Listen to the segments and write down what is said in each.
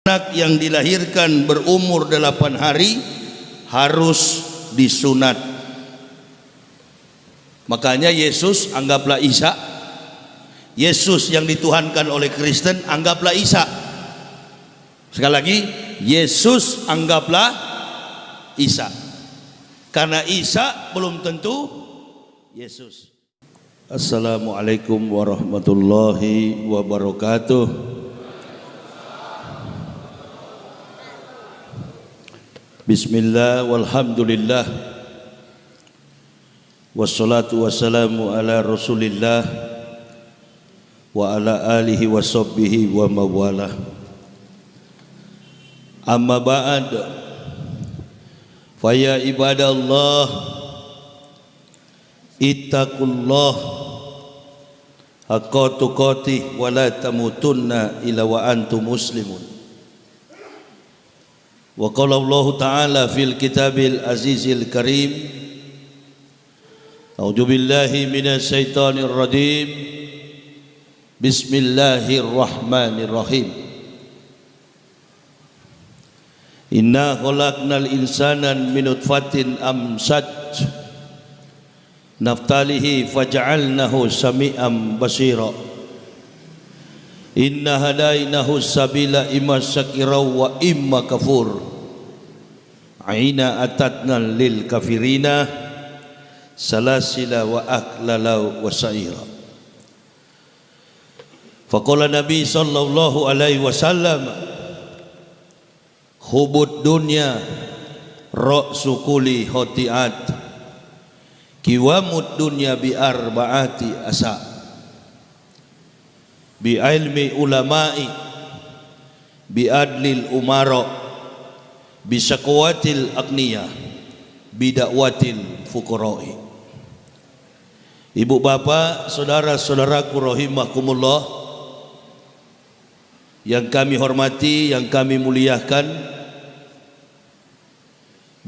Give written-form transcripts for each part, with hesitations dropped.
Anak yang dilahirkan berumur 8 hari harus disunat. Makanya Yesus anggaplah Isa. Yesus yang dituhankan oleh Kristen anggaplah Isa. Sekali lagi, Yesus anggaplah Isa. Karena Isa belum tentu Yesus. Assalamualaikum warahmatullahi wabarakatuh. Bismillah walhamdulillah wassalatu wassalamu ala rasulillah wa ala alihi wa sahbihi wa mawalah. Amma ba'd, faya ibadallah ittaqullah haqqa tuqatih wa la tamutunna illa wa antum muslimun. Wa qala Allah Ta'ala fil kitabil azizil karim, a'udzu billahi minasy syaithanir rajim, bismillahirrahmanirrahim. Inna khalaqnal insana min nutfatin amsaj naftalihi faj'alnahu sami'an basira. Inna hadainahu sabila imma syakira wa imma kafur. Aina atatna lil kafirina salasila wa aklala wa sa'ira. Faqala Nabi sallallahu alaihi wasallam, hubud dunya ra'su kulli khati'at, kiwamud dunya bi arba'ati asa. Bi ilmi ulama'i, bi adlil umara, bi syaqwatil agniya, bi da'watil fuqara'i. Ibu bapak, saudara-saudaraku rahimakumullah, yang kami hormati, yang kami muliakan,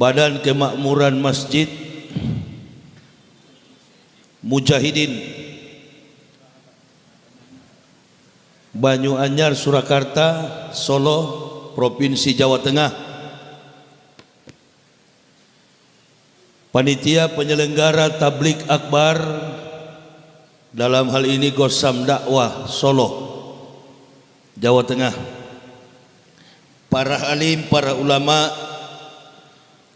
Badan Kemakmuran Masjid Mujahidin Banyu Anyar, Surakarta, Solo, Provinsi Jawa Tengah. Panitia penyelenggara tabligh akbar, dalam hal ini Gosam Dakwah Solo, Jawa Tengah. Para alim, para ulama,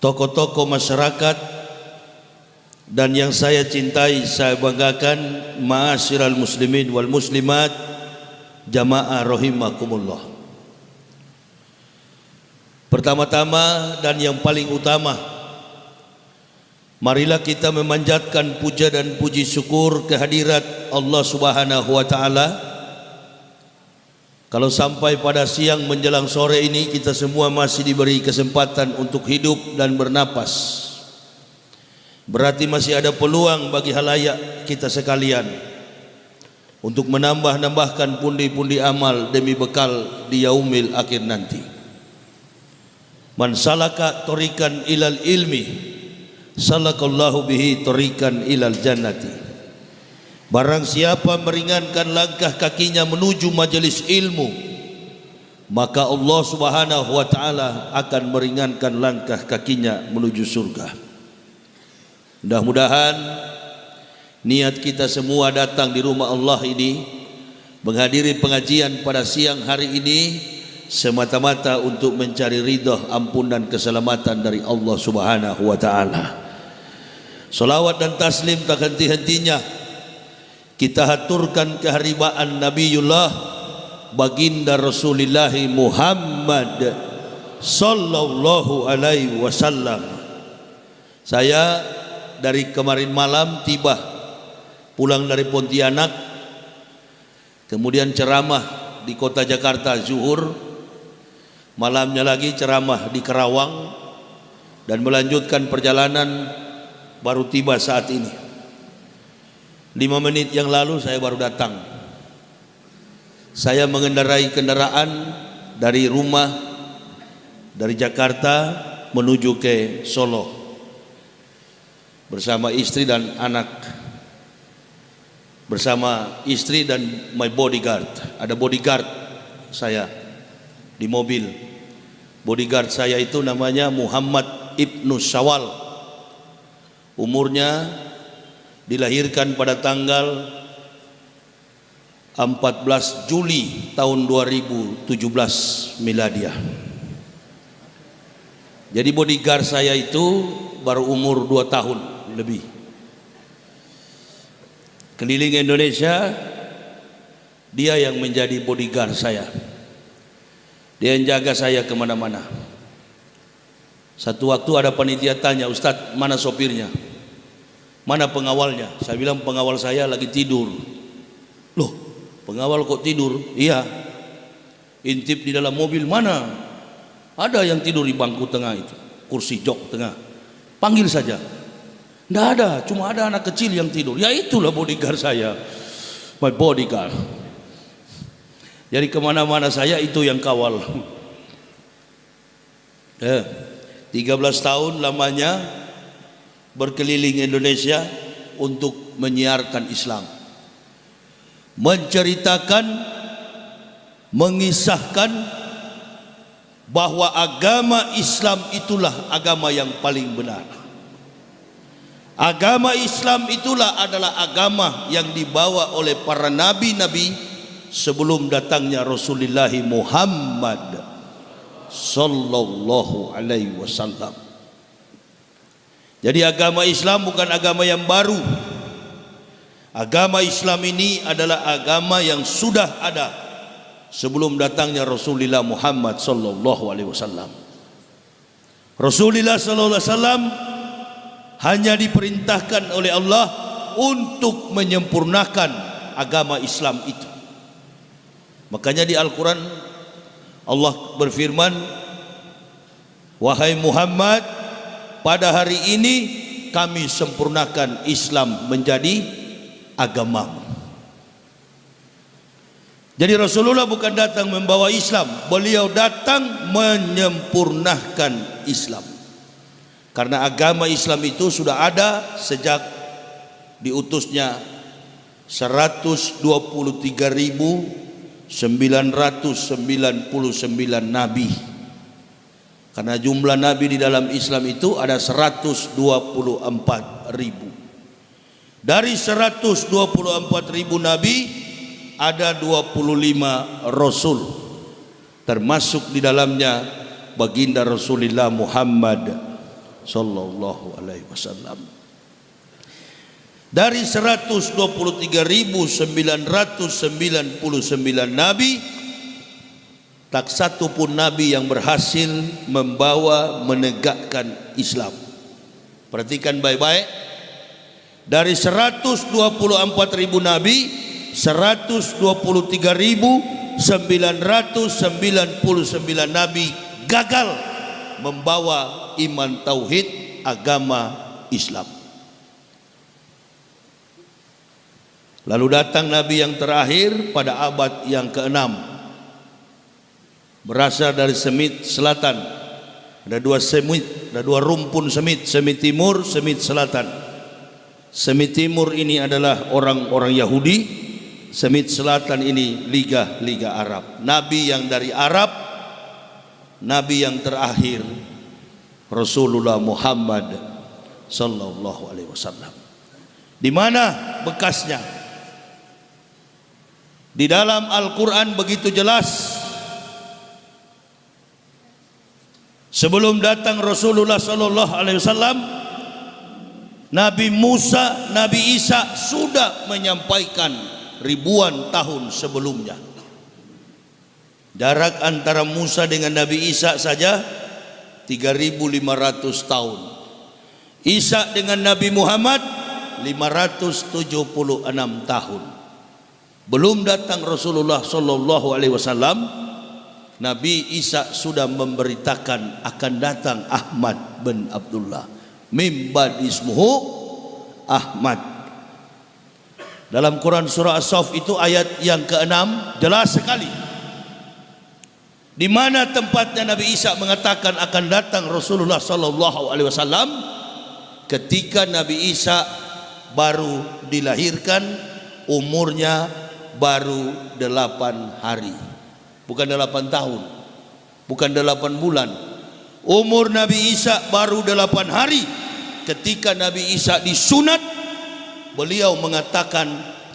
tokoh-tokoh masyarakat, dan yang saya cintai, saya banggakan, ma'asyiral muslimin wal muslimat, jamaah rahimakumullah. Pertama-tama dan yang paling utama, marilah kita memanjatkan puja dan puji syukur kehadirat Allah Subhanahu wa taala. Kalau sampai pada siang menjelang sore ini kita semua masih diberi kesempatan untuk hidup dan bernapas, berarti masih ada peluang bagi halayak kita sekalian untuk menambahkan pundi-pundi amal demi bekal di yaumil akhir nanti. Man salaka tariqan ilal ilmi salakallahu bihi tariqan ilal jannati. Barang siapa meringankan langkah kakinya menuju majelis ilmu, maka Allah Subhanahu wa taala akan meringankan langkah kakinya menuju surga. Mudah-mudahan niat kita semua datang di rumah Allah ini, menghadiri pengajian pada siang hari ini, semata-mata untuk mencari ridha, ampun dan keselamatan dari Allah Subhanahu wa taala. Salawat dan taslim tak henti-hentinya kita haturkan keharibaan Nabiullah baginda Rasulullah Muhammad sallallahu alaihi wasallam. Saya dari kemarin malam tiba pulang dari Pontianak, kemudian ceramah di kota Jakarta zuhur, malamnya lagi ceramah di Karawang, dan melanjutkan perjalanan baru tiba saat ini. 5 menit yang lalu saya baru datang. Saya mengendarai kendaraan dari rumah, dari Jakarta menuju ke Solo bersama istri dan anak. bersama istri dan my bodyguard. Ada bodyguard saya di mobil. Bodyguard saya itu namanya Muhammad Ibnu Syawal. Umurnya dilahirkan pada tanggal 14 Juli tahun 2017 miladiah. Jadi bodyguard saya itu baru umur 2 tahun lebih. Keliling Indonesia, dia yang menjadi bodyguard saya. Dia yang jaga saya kemana-mana. Satu waktu ada panitia tanya, "Ustadz, mana sopirnya? Mana pengawalnya?" Saya bilang, "Pengawal saya lagi tidur." "Loh, pengawal kok tidur?" "Iya." "Intip di dalam mobil mana?" "Ada yang tidur di bangku tengah itu, kursi jok tengah." "Panggil saja." "Nggak ada, cuma ada anak kecil yang tidur." "Ya itulah bodyguard saya, my bodyguard." Jadi kemana-mana saya itu yang kawal. 13 tahun lamanya berkeliling Indonesia untuk menyiarkan Islam, menceritakan, mengisahkan bahwa agama Islam itulah agama yang paling benar. Agama Islam itulah adalah agama yang dibawa oleh para nabi-nabi sebelum datangnya Rasulullah Muhammad sallallahu alaihi wasallam. Jadi agama Islam bukan agama yang baru. Agama Islam ini adalah agama yang sudah ada sebelum datangnya Rasulullah Muhammad sallallahu alaihi wasallam. Rasulullah sallallahu alaihi wasallam hanya diperintahkan oleh Allah untuk menyempurnakan agama Islam itu. Makanya di Al-Quran Allah berfirman, "Wahai Muhammad, pada hari ini kami sempurnakan Islam menjadi agamamu." Jadi Rasulullah bukan datang membawa Islam, beliau datang menyempurnakan Islam. Karena agama Islam itu sudah ada sejak diutusnya 123.999 nabi. Karena jumlah nabi di dalam Islam itu ada 124.000. Dari 124.000 nabi ada 25 rasul, termasuk di dalamnya baginda Rasulullah Muhammad sallallahu alaihi wasallam. Dari 123.999 nabi, tak satu pun nabi yang berhasil membawa menegakkan Islam. Perhatikan baik-baik. Dari 124.000 nabi, 123.999 nabi gagal membawa iman tauhid agama Islam. Lalu datang nabi yang terakhir pada abad yang ke-6, berasal dari Semit Selatan. Ada dua semit, ada dua rumpun semit, semit timur, semit selatan. Semit timur ini adalah orang-orang Yahudi, semit selatan ini liga-liga Arab. Nabi yang dari Arab, nabi yang terakhir Rasulullah Muhammad sallallahu alaihi wasallam. Di mana bekasnya? Di dalam Al-Quran begitu jelas. Sebelum datang Rasulullah sallallahu alaihi wasallam, Nabi Musa, Nabi Isa sudah menyampaikan ribuan tahun sebelumnya. Jarak antara Musa dengan Nabi Isa saja 3.500 tahun. Isa dengan Nabi Muhammad 576 tahun. Belum datang Rasulullah sallallahu alaihi wasallam, Nabi Isa sudah memberitakan akan datang Ahmad bin Abdullah, mimba ismuhu Ahmad. Dalam Quran surah As-Saff itu ayat yang ke-6 jelas sekali. Di mana tempatnya Nabi Isa mengatakan akan datang Rasulullah sallallahu alaihi wasallam? Ketika Nabi Isa baru dilahirkan, umurnya baru 8 hari, bukan 8 tahun. bukan 8 bulan. Umur Nabi Isa baru 8 hari. Ketika Nabi Isa disunat, beliau mengatakan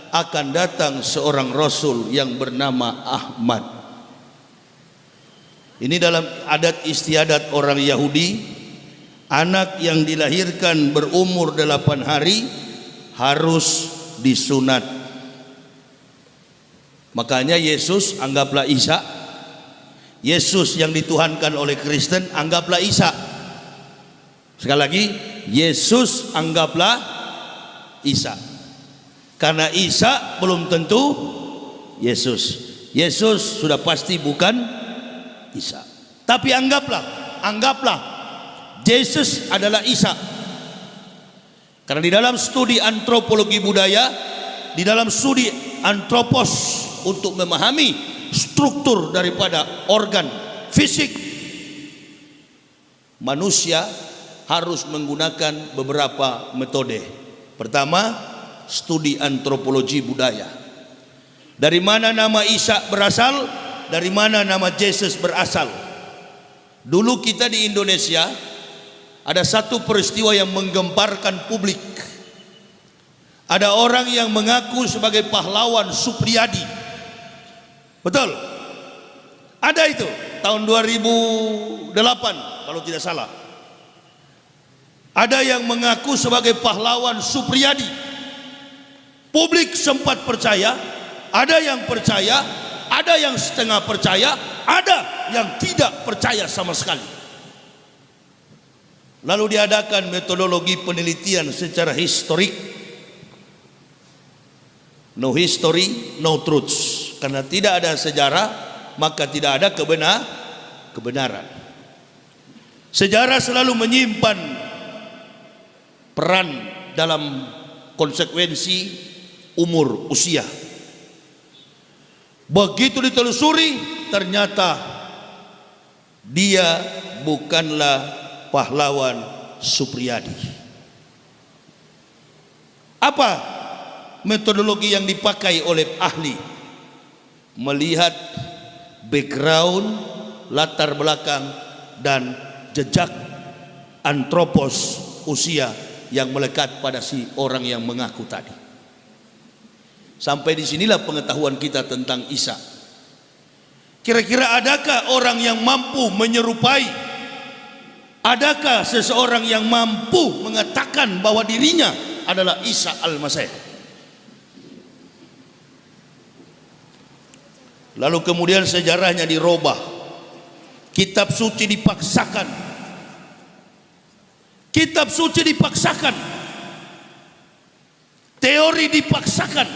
akan datang seorang Rasul yang bernama Ahmad. Ini dalam adat istiadat orang Yahudi, anak yang dilahirkan berumur 8 hari harus disunat. Makanya Yesus anggaplah Isa. Yesus yang dituhankan oleh Kristen anggaplah Isa. Sekali lagi, Yesus anggaplah Isa. Karena Isa belum tentu Yesus. Yesus sudah pasti bukan Isa. Tapi anggaplah Yesus adalah Isa. Karena di dalam studi antropologi budaya, di dalam studi antropos untuk memahami struktur daripada organ fisik manusia, harus menggunakan beberapa metode. Pertama, studi antropologi budaya. Dari mana nama Isa berasal? Dari mana nama Yesus berasal? Dulu kita di Indonesia ada satu peristiwa yang menggemparkan publik. Ada orang yang mengaku sebagai pahlawan Supriyadi. Betul? Ada itu tahun 2008 kalau tidak salah. Ada yang mengaku sebagai pahlawan Supriyadi. Publik sempat percaya, ada yang percaya, ada yang setengah percaya, ada yang tidak percaya sama sekali. Lalu diadakan metodologi penelitian secara historik. No history, no truths. Karena tidak ada sejarah, maka tidak ada kebenaran. Sejarah selalu menyimpan peran dalam konsekuensi umur, usia. Begitu ditelusuri, ternyata dia bukanlah pahlawan Supriyadi. Apa metodologi yang dipakai oleh ahli? Melihat background, latar belakang, dan jejak antropos usia yang melekat pada si orang yang mengaku tadi. Sampai disinilah pengetahuan kita tentang Isa. Kira-kira adakah orang yang mampu menyerupai? Adakah seseorang yang mampu mengatakan bahwa dirinya adalah Isa Al-Masih? Lalu kemudian sejarahnya dirubah. Kitab suci dipaksakan. Kitab suci dipaksakan. Teori dipaksakan.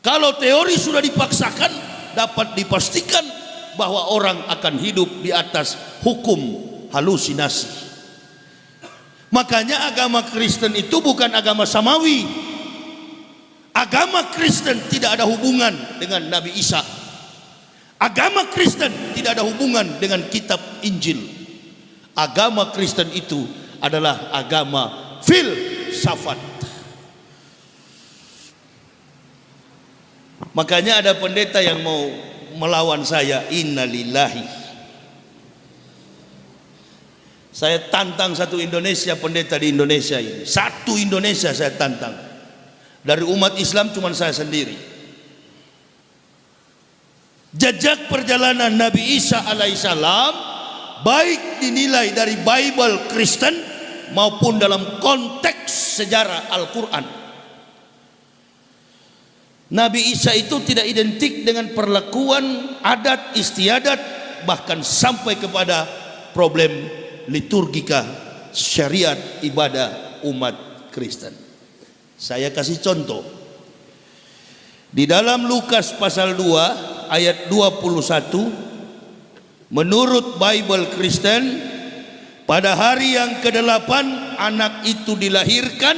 Kalau teori sudah dipaksakan, dapat dipastikan bahwa orang akan hidup di atas hukum halusinasi. Makanya agama Kristen itu bukan agama samawi. Agama Kristen tidak ada hubungan dengan Nabi Isa. Agama Kristen tidak ada hubungan dengan kitab Injil. Agama Kristen itu adalah agama filsafat. Makanya ada pendeta yang mau melawan saya. Innalillahi. Saya tantang satu Indonesia, pendeta di Indonesia ini. Satu Indonesia saya tantang. Dari umat Islam cuma saya sendiri. Jejak perjalanan Nabi Isa alaihissalam baik dinilai dari Bible Kristen maupun dalam konteks sejarah Al-Quran. Nabi Isa itu tidak identik dengan perlakuan adat istiadat, bahkan sampai kepada problem liturgika syariat ibadah umat Kristen. Saya kasih contoh. Di dalam Lukas pasal 2 ayat 21, menurut Bible Kristen, pada hari yang ke-8 anak itu dilahirkan,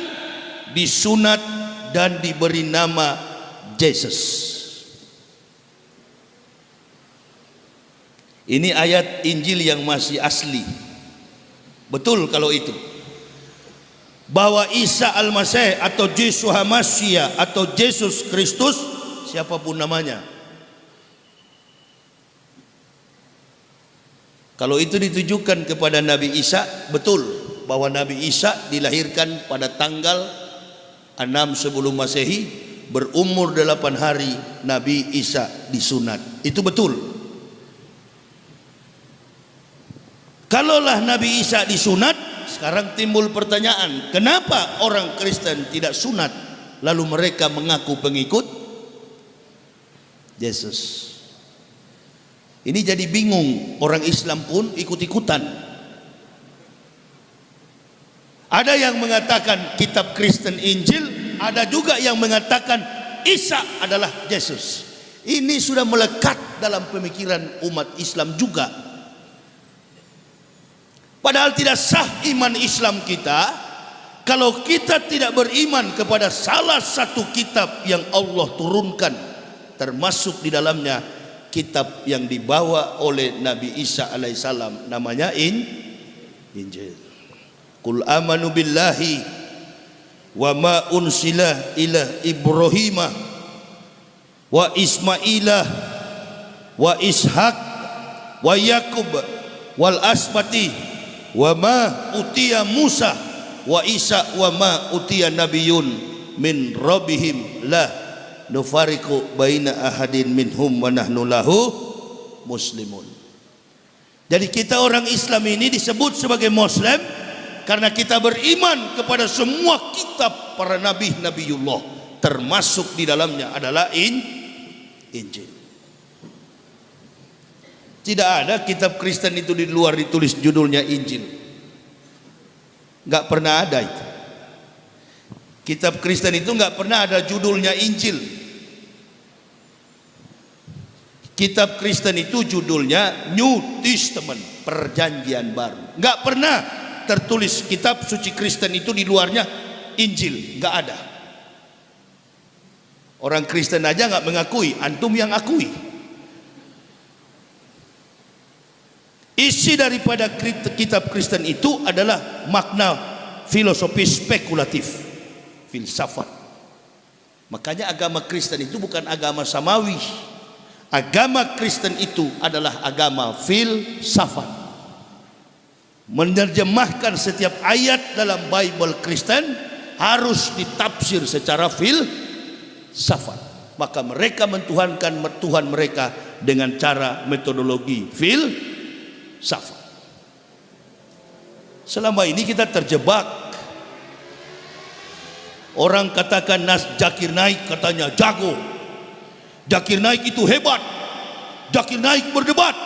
disunat dan diberi nama Yesus. Ini ayat Injil yang masih asli. Betul kalau itu. Bahwa Isa Al-Masih atau Yesus Hamasya atau Yesus Kristus, siapapun namanya, Kalau itu ditujukan kepada Nabi Isa, betul bahwa Nabi Isa dilahirkan pada tanggal 6 sebelum Masehi, berumur 8 hari Nabi Isa disunat. Itu betul. Kalaulah Nabi Isa disunat, sekarang timbul pertanyaan, kenapa orang Kristen tidak sunat lalu mereka mengaku pengikut Yesus? Ini jadi bingung, orang Islam pun ikut-ikutan. Ada yang mengatakan kitab Kristen Injil, ada juga yang mengatakan Isa adalah Yesus. Ini sudah melekat dalam pemikiran umat Islam juga. Padahal tidak sah iman Islam kita kalau kita tidak beriman kepada salah satu kitab yang Allah turunkan, termasuk di dalamnya kitab yang dibawa oleh Nabi Isa alaihissalam, namanya Injil. Qul amanu billahi wa ma unsila ila Ibrahimah wa Ismailah wa Ishak wa Yakub wal asbati wa ma utiya Musa wa Isa wa ma utiya nabiyun min rabbihim la nufariqu baina ahadin minhum wa nahnu lahu muslimun. Jadi kita orang Islam ini disebut sebagai Muslim karena kita beriman kepada semua kitab para nabi nabiullah, termasuk di dalamnya adalah Injil. Tidak ada kitab Kristen itu di luar ditulis judulnya Injil. Enggak pernah ada itu. Kitab Kristen itu enggak pernah ada judulnya Injil. Kitab Kristen itu judulnya New Testament, perjanjian baru. Enggak pernah tertulis kitab suci Kristen itu di luarnya Injil, enggak ada. Orang Kristen aja enggak mengakui, antum yang akui. Isi daripada kitab Kristen itu adalah makna filosofi spekulatif, filsafat. Makanya agama Kristen itu bukan agama samawi. Agama Kristen itu adalah agama filsafat. Menerjemahkan setiap ayat dalam Bible Kristen harus ditafsir secara filsafat. Maka mereka mentuhankan Tuhan mereka dengan cara metodologi filsafat. Selama ini kita terjebak. Orang katakan Zakir Naik katanya jago, Zakir Naik itu hebat, Zakir Naik berdebat.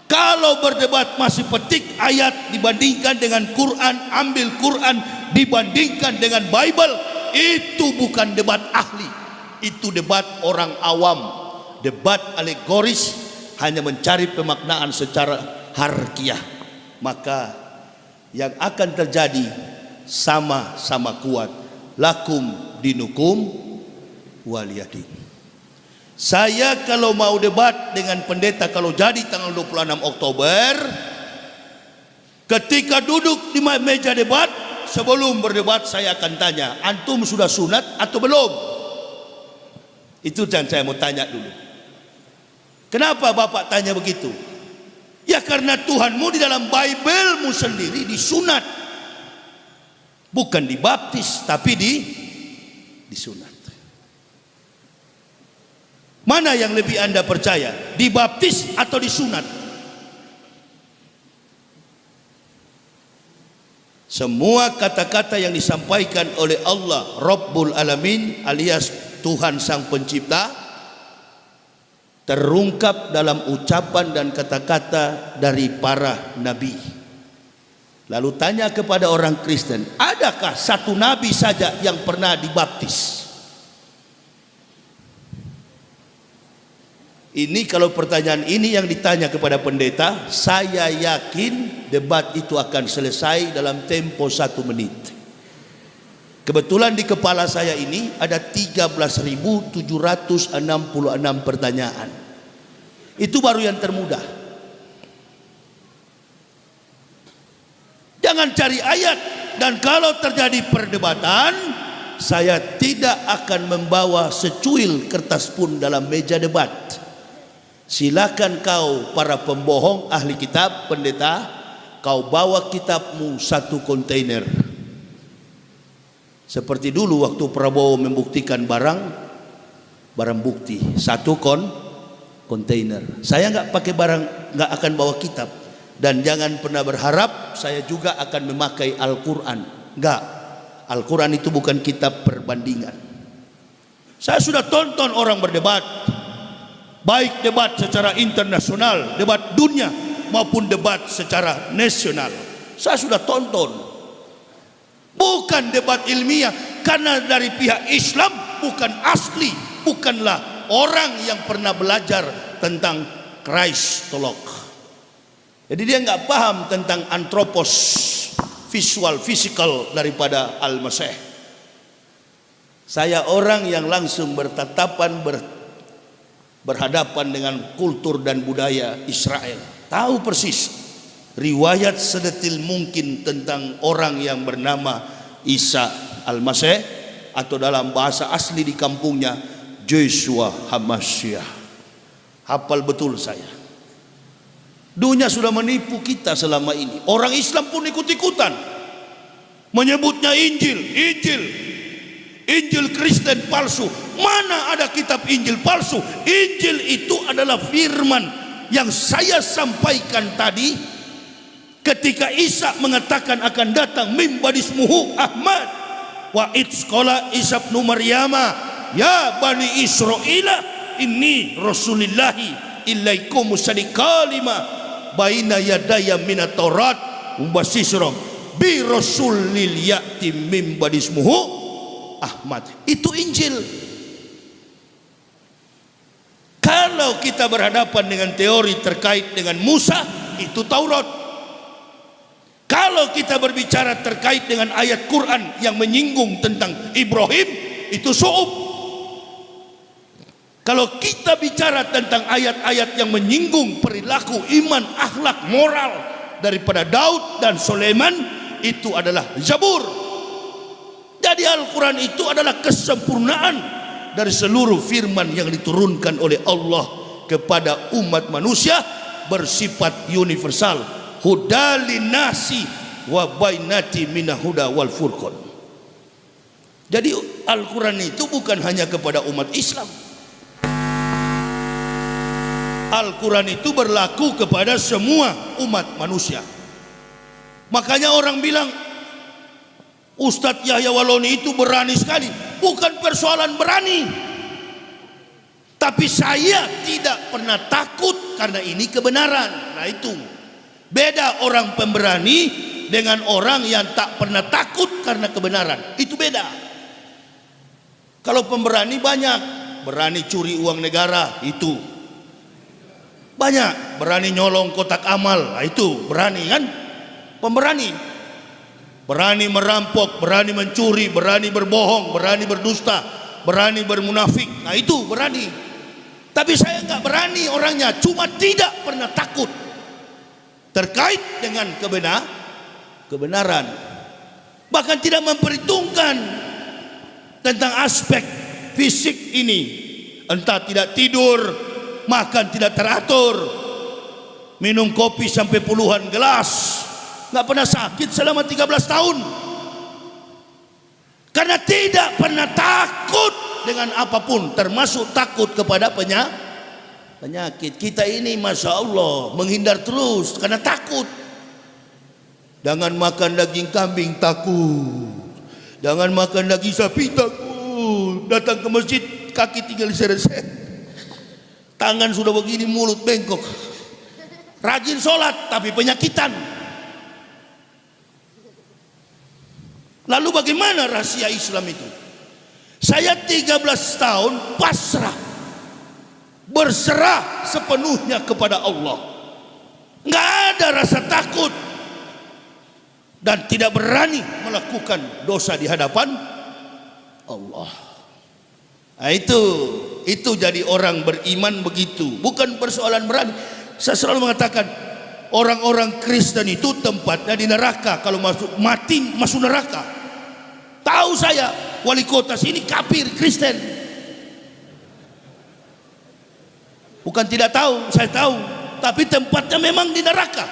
Kalau berdebat masih petik ayat dibandingkan dengan Quran, ambil Quran dibandingkan dengan Bible, itu bukan debat ahli, itu debat orang awam, debat alegoris, hanya mencari pemaknaan secara harfiah. Maka yang akan terjadi sama-sama kuat, lakum dinukum waliyadin. Saya kalau mau debat dengan pendeta, kalau jadi tanggal 26 Oktober, ketika duduk di meja debat, sebelum berdebat saya akan tanya, antum sudah sunat atau belum? Itu yang saya mau tanya dulu. Kenapa Bapak tanya begitu? Ya karena Tuhanmu di dalam Bible-mu sendiri disunat. Bukan dibaptis, tapi disunat. Mana yang lebih Anda percaya? Dibaptis atau disunat? Semua kata-kata yang disampaikan oleh Allah Rabbul Alamin alias Tuhan Sang Pencipta terungkap dalam ucapan dan kata-kata dari para nabi. Lalu tanya kepada orang Kristen, adakah satu nabi saja yang pernah dibaptis? Ini kalau pertanyaan ini yang ditanya kepada pendeta, saya yakin debat itu akan selesai dalam tempo 1 menit. Kebetulan di kepala saya ini ada 13.766 pertanyaan. Itu baru yang termudah. Jangan cari ayat. Dan kalau terjadi perdebatan, saya tidak akan membawa secuil kertas pun dalam meja debat. Silakan kau para pembohong, ahli kitab, pendeta, kau bawa kitabmu satu kontainer. Seperti dulu waktu Prabowo membuktikan barang bukti, satu kontainer. Saya nggak pakai barang, nggak akan bawa kitab. Dan jangan pernah berharap saya juga akan memakai Al-Quran. Enggak, Al-Quran itu bukan kitab perbandingan. Saya sudah tonton orang berdebat, baik debat secara internasional, debat dunia, maupun debat secara nasional. Saya sudah tonton. Bukan debat ilmiah, karena dari pihak Islam bukan asli, bukanlah orang yang pernah belajar tentang Kristolog. Jadi dia nggak paham tentang antropos, visual, physical daripada Al-Masih. Saya orang yang langsung bertatapan, berhadapan dengan kultur dan budaya Israel. Tahu persis riwayat sedetil mungkin tentang orang yang bernama Isa Al-Masih, atau dalam bahasa asli di kampungnya Joshua Hamasyah. Hafal betul saya. Dunia sudah menipu kita selama ini. Orang Islam pun ikut-ikutan menyebutnya Injil Kristen palsu. Mana ada kitab Injil palsu? Injil itu adalah firman yang saya sampaikan tadi ketika Isa mengatakan akan datang min badismuhu Ahmad wa itsqala Isa ibn Maryama ya bani Israila inni rasulillahi ilaikum musaddiqan lima baina yadaya minat Taurat umbasisro bi rasulil ya'ti min badismuhu Ahmad. Itu Injil. Kalau kita berhadapan dengan teori terkait dengan Musa, itu Taurat. Kalau kita berbicara terkait dengan ayat Quran yang menyinggung tentang Ibrahim, itu Su'ub. Kalau kita bicara tentang ayat-ayat yang menyinggung perilaku, iman, akhlak, moral daripada Daud dan Sulaiman, itu adalah Zabur. Jadi Al-Quran itu adalah kesempurnaan dari seluruh firman yang diturunkan oleh Allah kepada umat manusia, bersifat universal. Hudalin nasi wa bainati minahuda wal furqan. Jadi Al-Quran itu bukan hanya kepada umat Islam. Al-Quran itu berlaku kepada semua umat manusia. Makanya orang bilang Ustadz Yahya Waloni itu berani sekali. Bukan persoalan berani, tapi saya tidak pernah takut karena ini kebenaran. Nah itu beda orang pemberani dengan orang yang tak pernah takut karena kebenaran. Itu beda. Kalau pemberani banyak, berani curi uang negara, itu banyak. Berani nyolong kotak amal, nah itu berani kan, pemberani. Berani merampok, berani mencuri, berani berbohong, berani berdusta, berani bermunafik. Nah itu berani. Tapi saya nggak berani orangnya, cuma tidak pernah takut terkait dengan kebenaran. Bahkan tidak memperhitungkan tentang aspek fisik ini. Entah tidak tidur, makan tidak teratur, minum kopi sampai puluhan gelas, nggak pernah sakit selama 13 tahun karena tidak pernah takut dengan apapun, termasuk takut kepada penyakit. Kita ini Masya Allah menghindar terus karena takut. Jangan makan daging kambing, takut. Jangan makan daging sapi, takut. Datang ke masjid kaki tinggal diseret-seret, tangan sudah begini, mulut bengkok. Rajin sholat tapi penyakitan. Lalu bagaimana rahasia Islam itu? Saya 13 tahun pasrah, berserah sepenuhnya kepada Allah. Nggak ada rasa takut dan tidak berani melakukan dosa di hadapan Allah. Nah, itu jadi orang beriman begitu. Bukan persoalan berani. Saya selalu mengatakan orang-orang Kristen itu tempatnya di neraka. Kalau mati masuk neraka. Tahu saya wali kota sini kafir Kristen. Bukan tidak tahu, saya tahu, tapi tempatnya memang di neraka.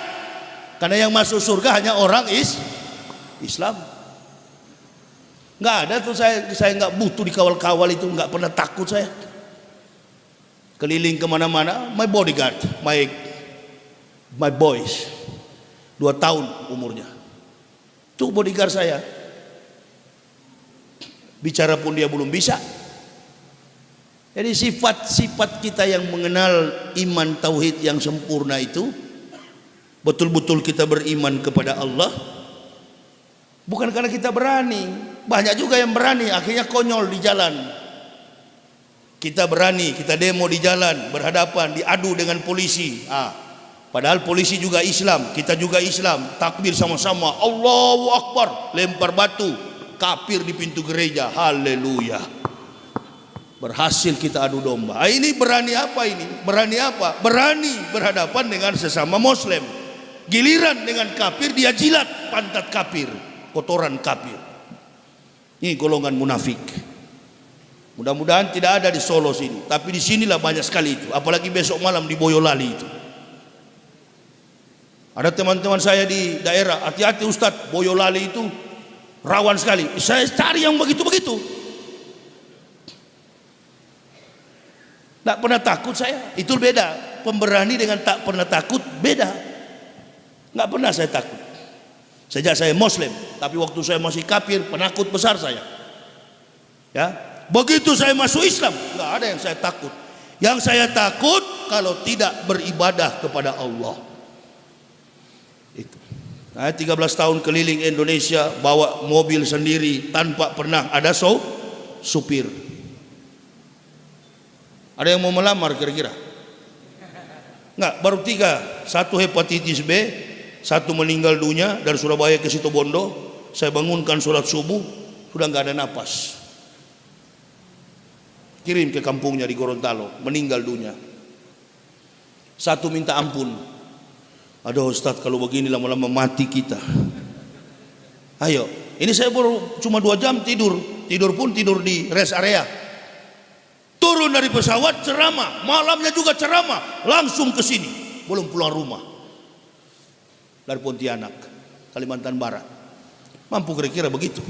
Karena yang masuk surga hanya orang Islam. Nggak ada tuh, saya nggak butuh dikawal-kawal itu, nggak pernah takut saya. Keliling kemana-mana, my bodyguard, my boys, 2 tahun umurnya. Itu bodyguard saya. Bicara pun dia belum bisa. Jadi sifat-sifat kita yang mengenal iman tauhid yang sempurna itu, betul-betul kita beriman kepada Allah, bukan karena kita berani. Banyak juga yang berani, akhirnya konyol di jalan. Kita berani, kita demo di jalan, berhadapan, diadu dengan polisi. Padahal polisi juga Islam, kita juga Islam. Takbir sama-sama, Allahu Akbar, lempar batu, kafir di pintu gereja. Haleluya. Berhasil kita adu domba. Ini berani apa ini? Berani apa? Berani berhadapan dengan sesama Muslim. Giliran dengan kafir, dia jilat pantat kafir, kotoran kafir. Ini golongan munafik. Mudah-mudahan tidak ada di Solo sini, tapi di sinilah banyak sekali itu. Apalagi besok malam di Boyolali itu. Ada teman-teman saya di daerah, hati-hati Ustadz, Boyolali itu rawan sekali. Saya cari yang begitu-begitu. Tak pernah takut saya, itu beda. Pemberani dengan tak pernah takut beda. Nggak pernah saya takut. Sejak saya Muslim, tapi waktu saya masih kafir, penakut besar saya. Ya. Begitu saya masuk Islam, nggak ada yang saya takut. Yang saya takut kalau tidak beribadah kepada Allah. Itu. Saya 13 tahun keliling Indonesia, bawa mobil sendiri tanpa pernah ada supir. Ada yang mau melamar kira-kira? Enggak, baru 3. 1 hepatitis B, 1 meninggal dunia dari Surabaya ke Situbondo. Saya bangunkan sholat subuh, sudah nggak ada napas. Kirim ke kampungnya di Gorontalo, meninggal dunia. 1 minta ampun. Aduh Ustadz, kalau begini lama-lama mati kita. Ayo, ini saya baru cuma 2 jam tidur pun tidur di rest area. Turun dari pesawat ceramah, malamnya juga ceramah, langsung ke sini, belum pulang rumah. Dari Pontianak, Kalimantan Barat. Mampu kira-kira begitu.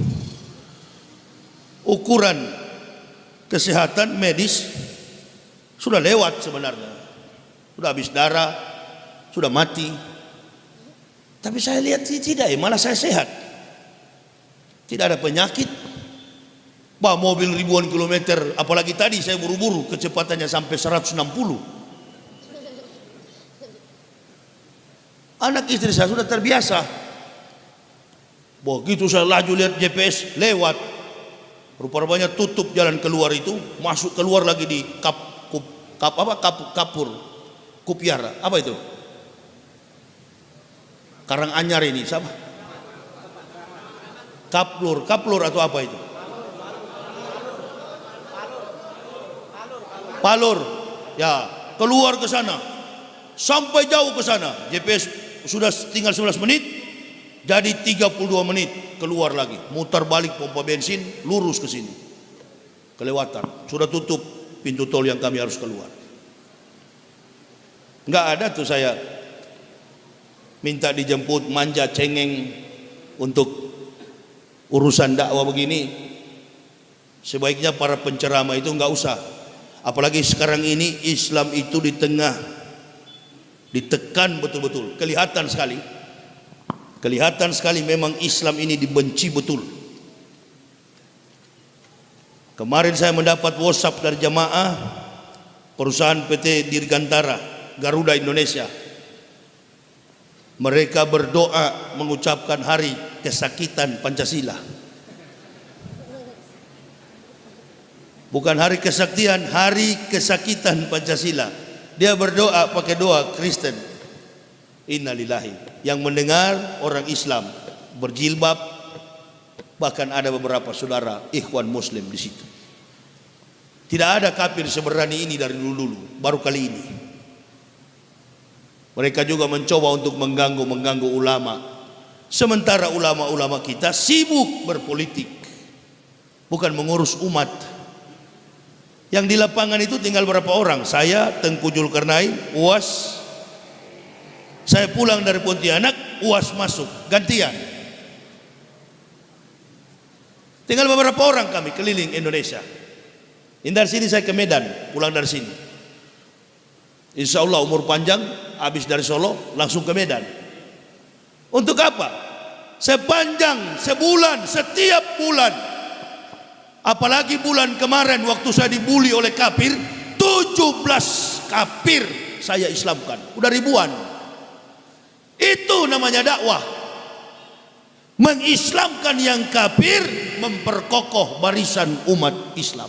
Ukuran kesehatan medis sudah lewat sebenarnya. Sudah habis darah, sudah mati. Tapi saya lihat tidak, malah saya sehat. Tidak ada penyakit. Bawa mobil ribuan kilometer, apalagi tadi saya buru-buru, kecepatannya sampai 160. Anak istri saya sudah terbiasa. Begitu saya laju lihat GPS, lewat. Rupa-rupanya tutup jalan keluar itu, masuk keluar lagi di Kupiara. Apa itu? Karanganyar ini, siapa? Kaplur atau apa itu? Palur. Ya, keluar ke sana. Sampai jauh ke sana. GPS sudah tinggal 11 menit. Jadi 32 menit keluar lagi, mutar balik pompa bensin, lurus ke sini. Kelewatan, sudah tutup pintu tol yang kami harus keluar. Enggak ada tuh saya minta dijemput, manja cengeng untuk urusan dakwah begini. Sebaiknya para penceramah itu enggak usah. Apalagi sekarang ini Islam itu di tengah ditekan betul-betul, kelihatan sekali memang Islam ini dibenci betul. Kemarin saya mendapat WhatsApp dari jamaah perusahaan PT Dirgantara Garuda Indonesia. Mereka berdoa mengucapkan hari kesakitan Pancasila. Bukan hari kesaktian, hari kesakitan Pancasila. Dia berdoa pakai doa Kristen. Innalillahi. Yang mendengar orang Islam berjilbab, bahkan ada beberapa saudara ikhwan muslim di situ. Tidak ada kafir seberani ini dari dulu-dulu, baru kali ini. Mereka juga mencoba untuk mengganggu ulama. Sementara ulama-ulama kita sibuk berpolitik, bukan mengurus umat. Yang di lapangan itu tinggal berapa orang? Saya, Tengku Zulkarnain, UAS. Saya pulang dari Pontianak, UAS masuk, gantian. Tinggal beberapa orang kami keliling Indonesia. Ini dari sini saya ke Medan, pulang dari sini. Insya Allah umur panjang, habis dari Solo langsung ke Medan. Untuk apa? Sepanjang sebulan, setiap bulan. Apalagi bulan kemarin waktu saya dibully oleh kafir, 17 kafir saya Islamkan. Udah ribuan. Itu namanya dakwah. Mengislamkan yang kafir, memperkokoh barisan umat Islam.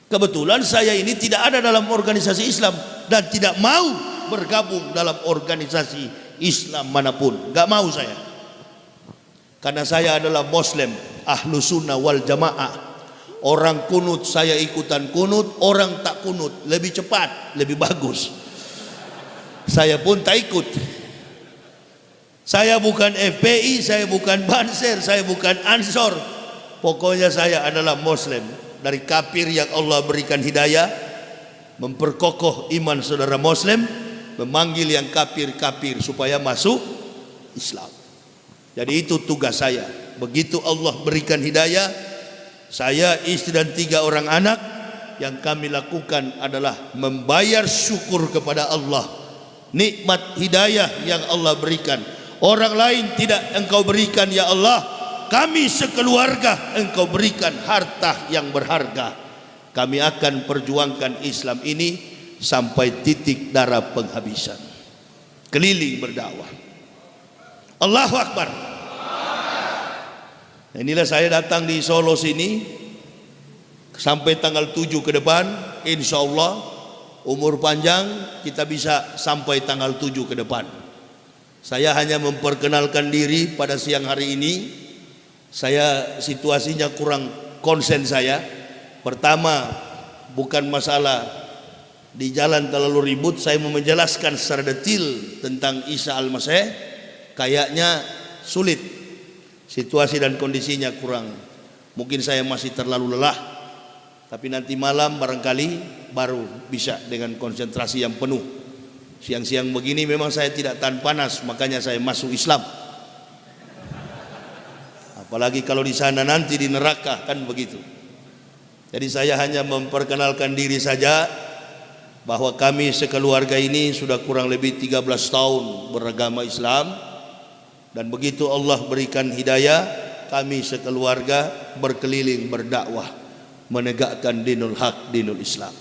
Kebetulan saya ini tidak ada dalam organisasi Islam dan tidak mau bergabung dalam organisasi Islam manapun. Gak mau saya. Karena saya adalah Muslim, ahlu sunnah wal jamaah. Orang kunut saya ikutan kunut, orang tak kunut lebih cepat, lebih bagus. Saya pun tak ikut. Saya bukan FPI, saya bukan Banser, saya bukan Ansor. Pokoknya saya adalah Muslim. Dari kafir yang Allah berikan hidayah, memperkokoh iman saudara Muslim, memanggil yang kafir-kafir supaya masuk Islam. Jadi itu tugas saya. Begitu Allah berikan hidayah, saya, istri dan 3 orang anak, yang kami lakukan adalah membayar syukur kepada Allah. Nikmat hidayah yang Allah berikan, orang lain tidak Engkau berikan ya Allah. Kami sekeluarga Engkau berikan harta yang berharga. Kami akan perjuangkan Islam ini sampai titik darah penghabisan. Keliling berdakwah. Allahu Akbar. Inilah saya datang di Solo sini sampai tanggal 7 ke depan. Insya Allah umur panjang kita bisa sampai tanggal 7 ke depan. Saya hanya memperkenalkan diri pada siang hari ini. Saya situasinya kurang konsen saya. Pertama, bukan masalah di jalan terlalu ribut, saya mau menjelaskan secara detail tentang Isa Al-Masih. Kayaknya sulit. Situasi dan kondisinya kurang. Mungkin saya masih terlalu lelah. Tapi nanti malam barangkali baru bisa dengan konsentrasi yang penuh. Siang-siang begini memang saya tidak tahan panas, makanya saya masuk Islam. Apalagi kalau di sana nanti di neraka, kan begitu. Jadi saya hanya memperkenalkan diri saja, bahwa kami sekeluarga ini sudah kurang lebih 13 tahun beragama Islam. Dan begitu Allah berikan hidayah, kami sekeluarga berkeliling berdakwah, menegakkan dinul haq, dinul Islam.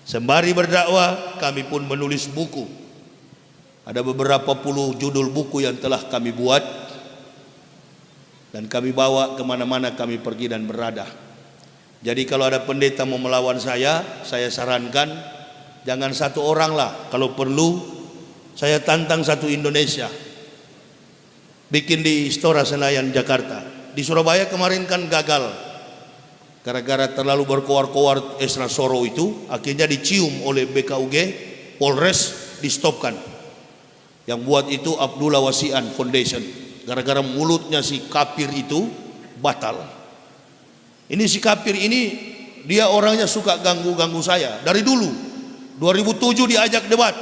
Sembari berdakwah, kami pun menulis buku. Ada beberapa puluh judul buku yang telah kami buat, dan kami bawa kemana-mana kami pergi dan berada. Jadi kalau ada pendeta mau melawan saya sarankan jangan 1 orang lah. Kalau perlu saya tantang 1 Indonesia, bikin di Istora Senayan Jakarta. Di Surabaya kemarin kan gagal, gara-gara terlalu berkoar-koar Esra Soro itu, akhirnya dicium oleh BKUG, Polres, di-stopkan. Yang buat itu Abdullah Wasian Foundation. Gara-gara mulutnya si kafir itu batal. Ini si kafir ini, dia orangnya suka ganggu-ganggu saya dari dulu. 2007 diajak debat,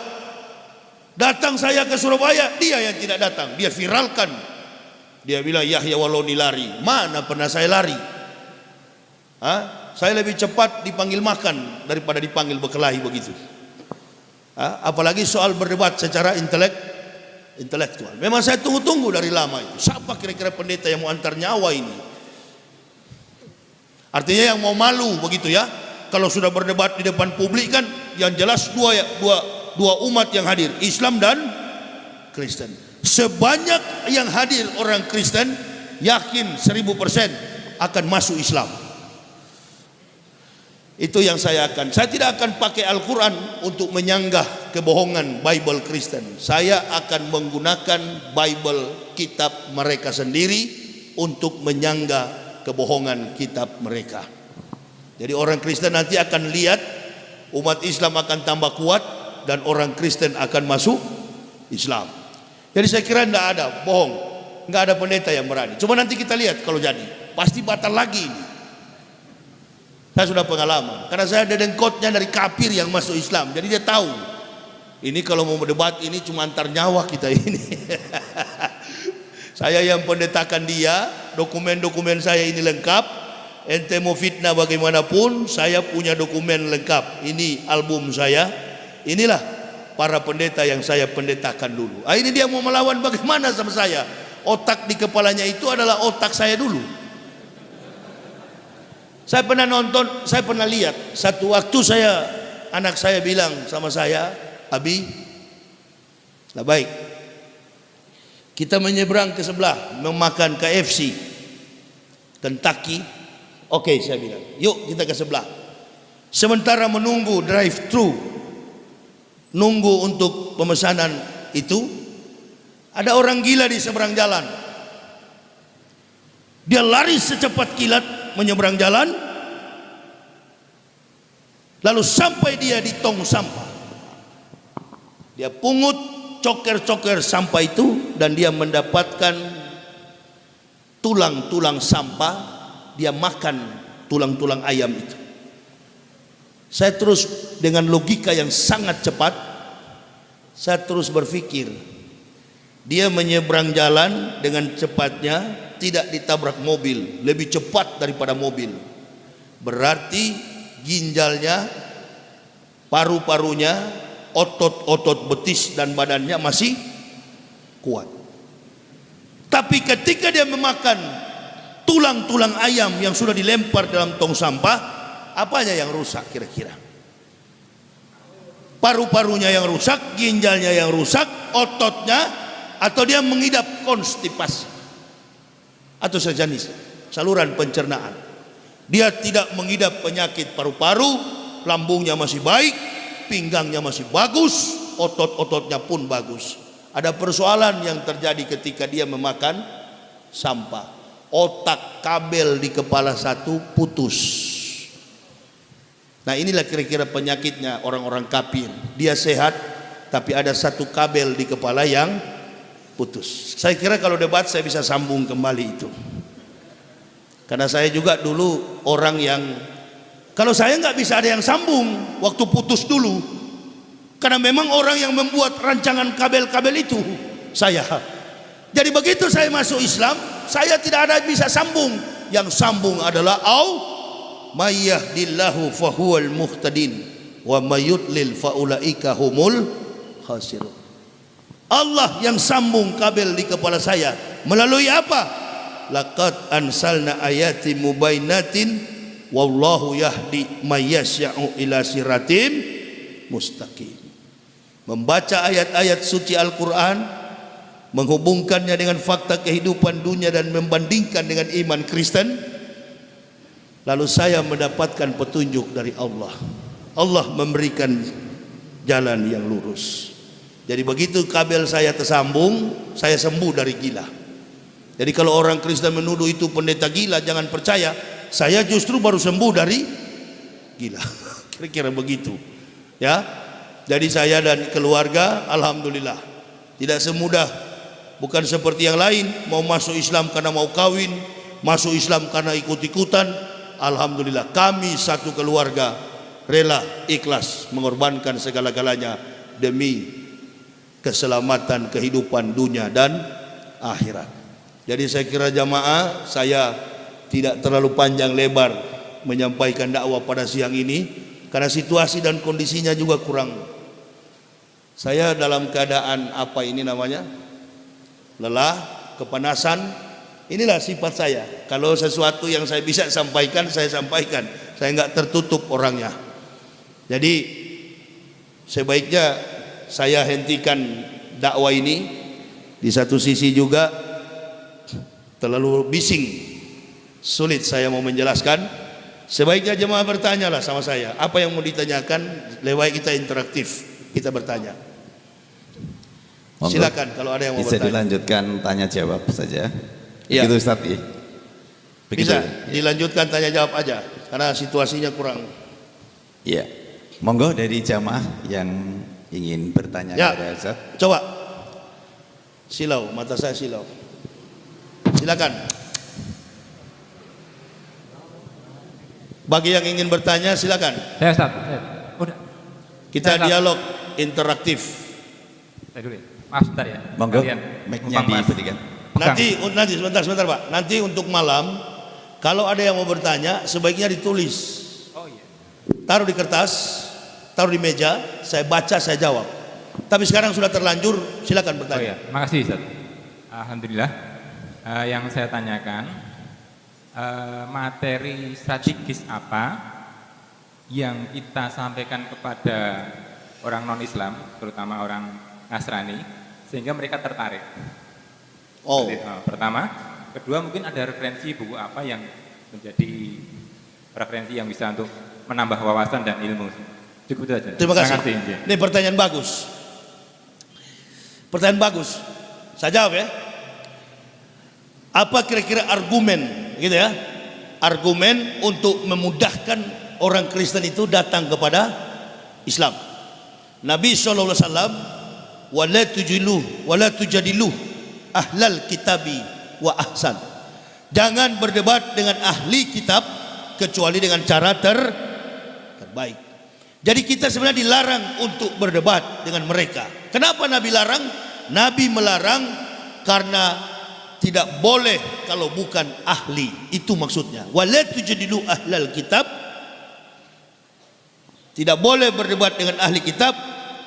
datang saya ke Surabaya, dia yang tidak datang. Dia viralkan, dia bilang Yahya Waloni lari. Mana pernah saya lari? Saya lebih cepat dipanggil makan daripada dipanggil berkelahi begitu. Apalagi soal berdebat secara intelektual. Memang saya tunggu-tunggu dari lama itu. Siapa kira-kira pendeta yang mau antar nyawa ini? Artinya yang mau malu begitu ya. Kalau sudah berdebat di depan publik kan, yang jelas dua umat yang hadir, Islam dan Kristen. Sebanyak yang hadir orang Kristen, yakin 1000% akan masuk Islam. Itu yang saya tidak akan pakai Al-Quran untuk menyanggah kebohongan Bible Kristen. Saya akan menggunakan Bible, kitab mereka sendiri, untuk menyanggah kebohongan kitab mereka. Jadi orang Kristen nanti akan lihat umat Islam akan tambah kuat dan orang Kristen akan masuk Islam. Jadi saya kira tidak ada bohong, nggak ada pendeta yang berani. Cuma nanti kita lihat kalau jadi, pasti batal lagi ini. Saya sudah pengalaman, karena saya ada dengkotnya dari kafir yang masuk Islam. Jadi dia tahu, ini kalau mau berdebat ini cuma antar nyawa kita ini. Saya yang pendetakan dia, dokumen-dokumen saya ini lengkap. Ente mau fitnah bagaimanapun, saya punya dokumen lengkap. Ini album saya. Inilah para pendeta yang saya pendetakan dulu. Ini dia mau melawan bagaimana sama saya? Otak di kepalanya itu adalah otak saya dulu. Saya pernah nonton, saya pernah lihat. Satu waktu anak saya bilang sama saya, Abi, nah baik, kita menyeberang ke sebelah, memakan KFC, Kentucky. Oke, saya bilang, yuk kita ke sebelah. Sementara menunggu drive-thru, nunggu untuk pemesanan itu, ada orang gila di seberang jalan. Dia lari secepat kilat menyeberang jalan, lalu sampai dia di tong sampah. Dia pungut coker-coker sampah itu, dan dia mendapatkan tulang-tulang sampah. Dia makan tulang-tulang ayam itu. Saya terus dengan logika yang sangat cepat, saya terus berpikir, dia menyeberang jalan dengan cepatnya, tidak ditabrak mobil, lebih cepat daripada mobil. Berarti ginjalnya, paru-parunya, otot-otot betis dan badannya masih kuat. Tapi ketika dia memakan tulang-tulang ayam yang sudah dilempar dalam tong sampah, apanya yang rusak kira-kira? Paru-parunya yang rusak, ginjalnya yang rusak, ototnya, atau dia mengidap konstipasi atau sejenis saluran pencernaan. Dia tidak mengidap penyakit paru-paru, lambungnya masih baik, pinggangnya masih bagus, otot-ototnya pun bagus. Ada persoalan yang terjadi ketika dia memakan sampah. Otak kabel di kepala satu putus. Nah, inilah kira-kira penyakitnya orang-orang kafir. Dia sehat, tapi ada satu kabel di kepala yang putus. Saya kira kalau debat saya bisa sambung kembali itu. Karena saya juga dulu orang yang, kalau saya nggak bisa ada yang sambung waktu putus dulu. Karena memang orang yang membuat rancangan kabel-kabel itu saya. Jadi begitu saya masuk Islam, saya tidak ada bisa sambung. Yang sambung adalah may yahdillahu fahuwal muhtadin wa may yudlil faulaika humul khasirun. Allah yang sambung kabel di kepala saya melalui apa? Laqad ansalna ayati mubainatin wallahu yahdi may yasya'u ila siratim mustaqim. Membaca ayat-ayat suci Al-Quran, menghubungkannya dengan fakta kehidupan dunia dan membandingkan dengan iman Kristen, lalu saya mendapatkan petunjuk dari Allah. Allah memberikan jalan yang lurus. Jadi begitu kabel saya tersambung, saya sembuh dari gila. Jadi kalau orang Kristen menuduh itu pendeta gila, jangan percaya. Saya justru baru sembuh dari gila. Kira-kira begitu. Ya. Jadi saya dan keluarga, alhamdulillah, tidak semudah, bukan seperti yang lain, mau masuk Islam karena mau kawin, masuk Islam karena ikut-ikutan. Alhamdulillah, kami satu keluarga rela ikhlas mengorbankan segala-galanya demi keselamatan kehidupan dunia dan akhirat. Jadi saya kira jamaah, saya tidak terlalu panjang lebar menyampaikan dakwah pada siang ini karena situasi dan kondisinya juga kurang. Saya dalam keadaan apa ini namanya? Lelah, kepanasan. Inilah sifat saya. Kalau sesuatu yang saya bisa sampaikan, saya sampaikan. Saya enggak tertutup orangnya. Jadi sebaiknya saya hentikan dakwah ini. Di satu sisi juga terlalu bising, sulit saya mau menjelaskan. Sebaiknya jemaah bertanyalah sama saya, apa yang mau ditanyakan, lewat kita interaktif, kita bertanya. Silakan kalau ada yang mau bisa bertanya. Dilanjutkan tanya jawab saja. Ya. Begitu Ustaz ya? Begitu. Bisa dilanjutkan tanya jawab aja karena situasinya kurang. Iya. Monggo dari jamaah yang ingin bertanya Ya. kepada Ustaz. Coba. Silau, mata saya silau. Silakan. Bagi yang ingin bertanya silakan. Saya Ustaz. Udah. Kita dialog interaktif. Saya dulu ya. Maaf sebentar ya. Monggo, Kalian mic-nya numpang, Mas. diberikan. Nanti sebentar Pak. Nanti untuk malam kalau ada yang mau bertanya sebaiknya ditulis. Oh iya. Taruh di kertas, taruh di meja, saya baca, saya jawab. Tapi sekarang sudah terlanjur, silakan Oh bertanya. iya, makasih Ustaz. Alhamdulillah. Yang saya tanyakan, materi strategis apa yang kita sampaikan kepada orang non-Islam, terutama orang Nasrani, sehingga mereka tertarik? Oh, Pertama. Kedua, mungkin ada referensi buku apa yang menjadi referensi yang bisa untuk menambah wawasan dan ilmu. Cukup itu saja. terima kasih. Injil. Ini pertanyaan bagus. Pertanyaan bagus. Saya jawab ya. Apa kira-kira argumen, gitu ya? Argumen untuk memudahkan orang Kristen itu datang kepada Islam. Nabi SAW, wala tujadilu ahlal kitabi wa ahsan. Jangan berdebat dengan ahli kitab kecuali dengan cara terbaik. Jadi kita sebenarnya dilarang untuk berdebat dengan mereka. Kenapa Nabi larang? Nabi melarang karena tidak boleh kalau bukan ahli. Itu maksudnya. Wala tujadilu ahlal kitab. Tidak boleh berdebat dengan ahli kitab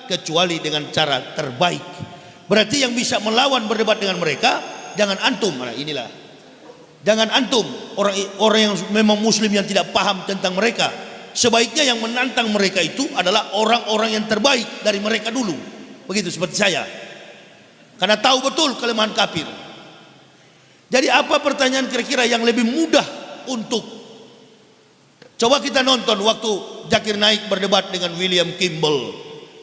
kecuali dengan cara terbaik. Berarti yang bisa melawan berdebat dengan mereka jangan antum. Nah, inilah. Jangan antum orang yang memang muslim yang tidak paham tentang mereka. Sebaiknya yang menantang mereka itu adalah orang-orang yang terbaik dari mereka dulu. Begitu seperti saya. Karena tahu betul kelemahan kafir. Jadi apa pertanyaan kira-kira yang lebih mudah untuk coba kita nonton waktu Zakir Naik berdebat dengan William Kimball,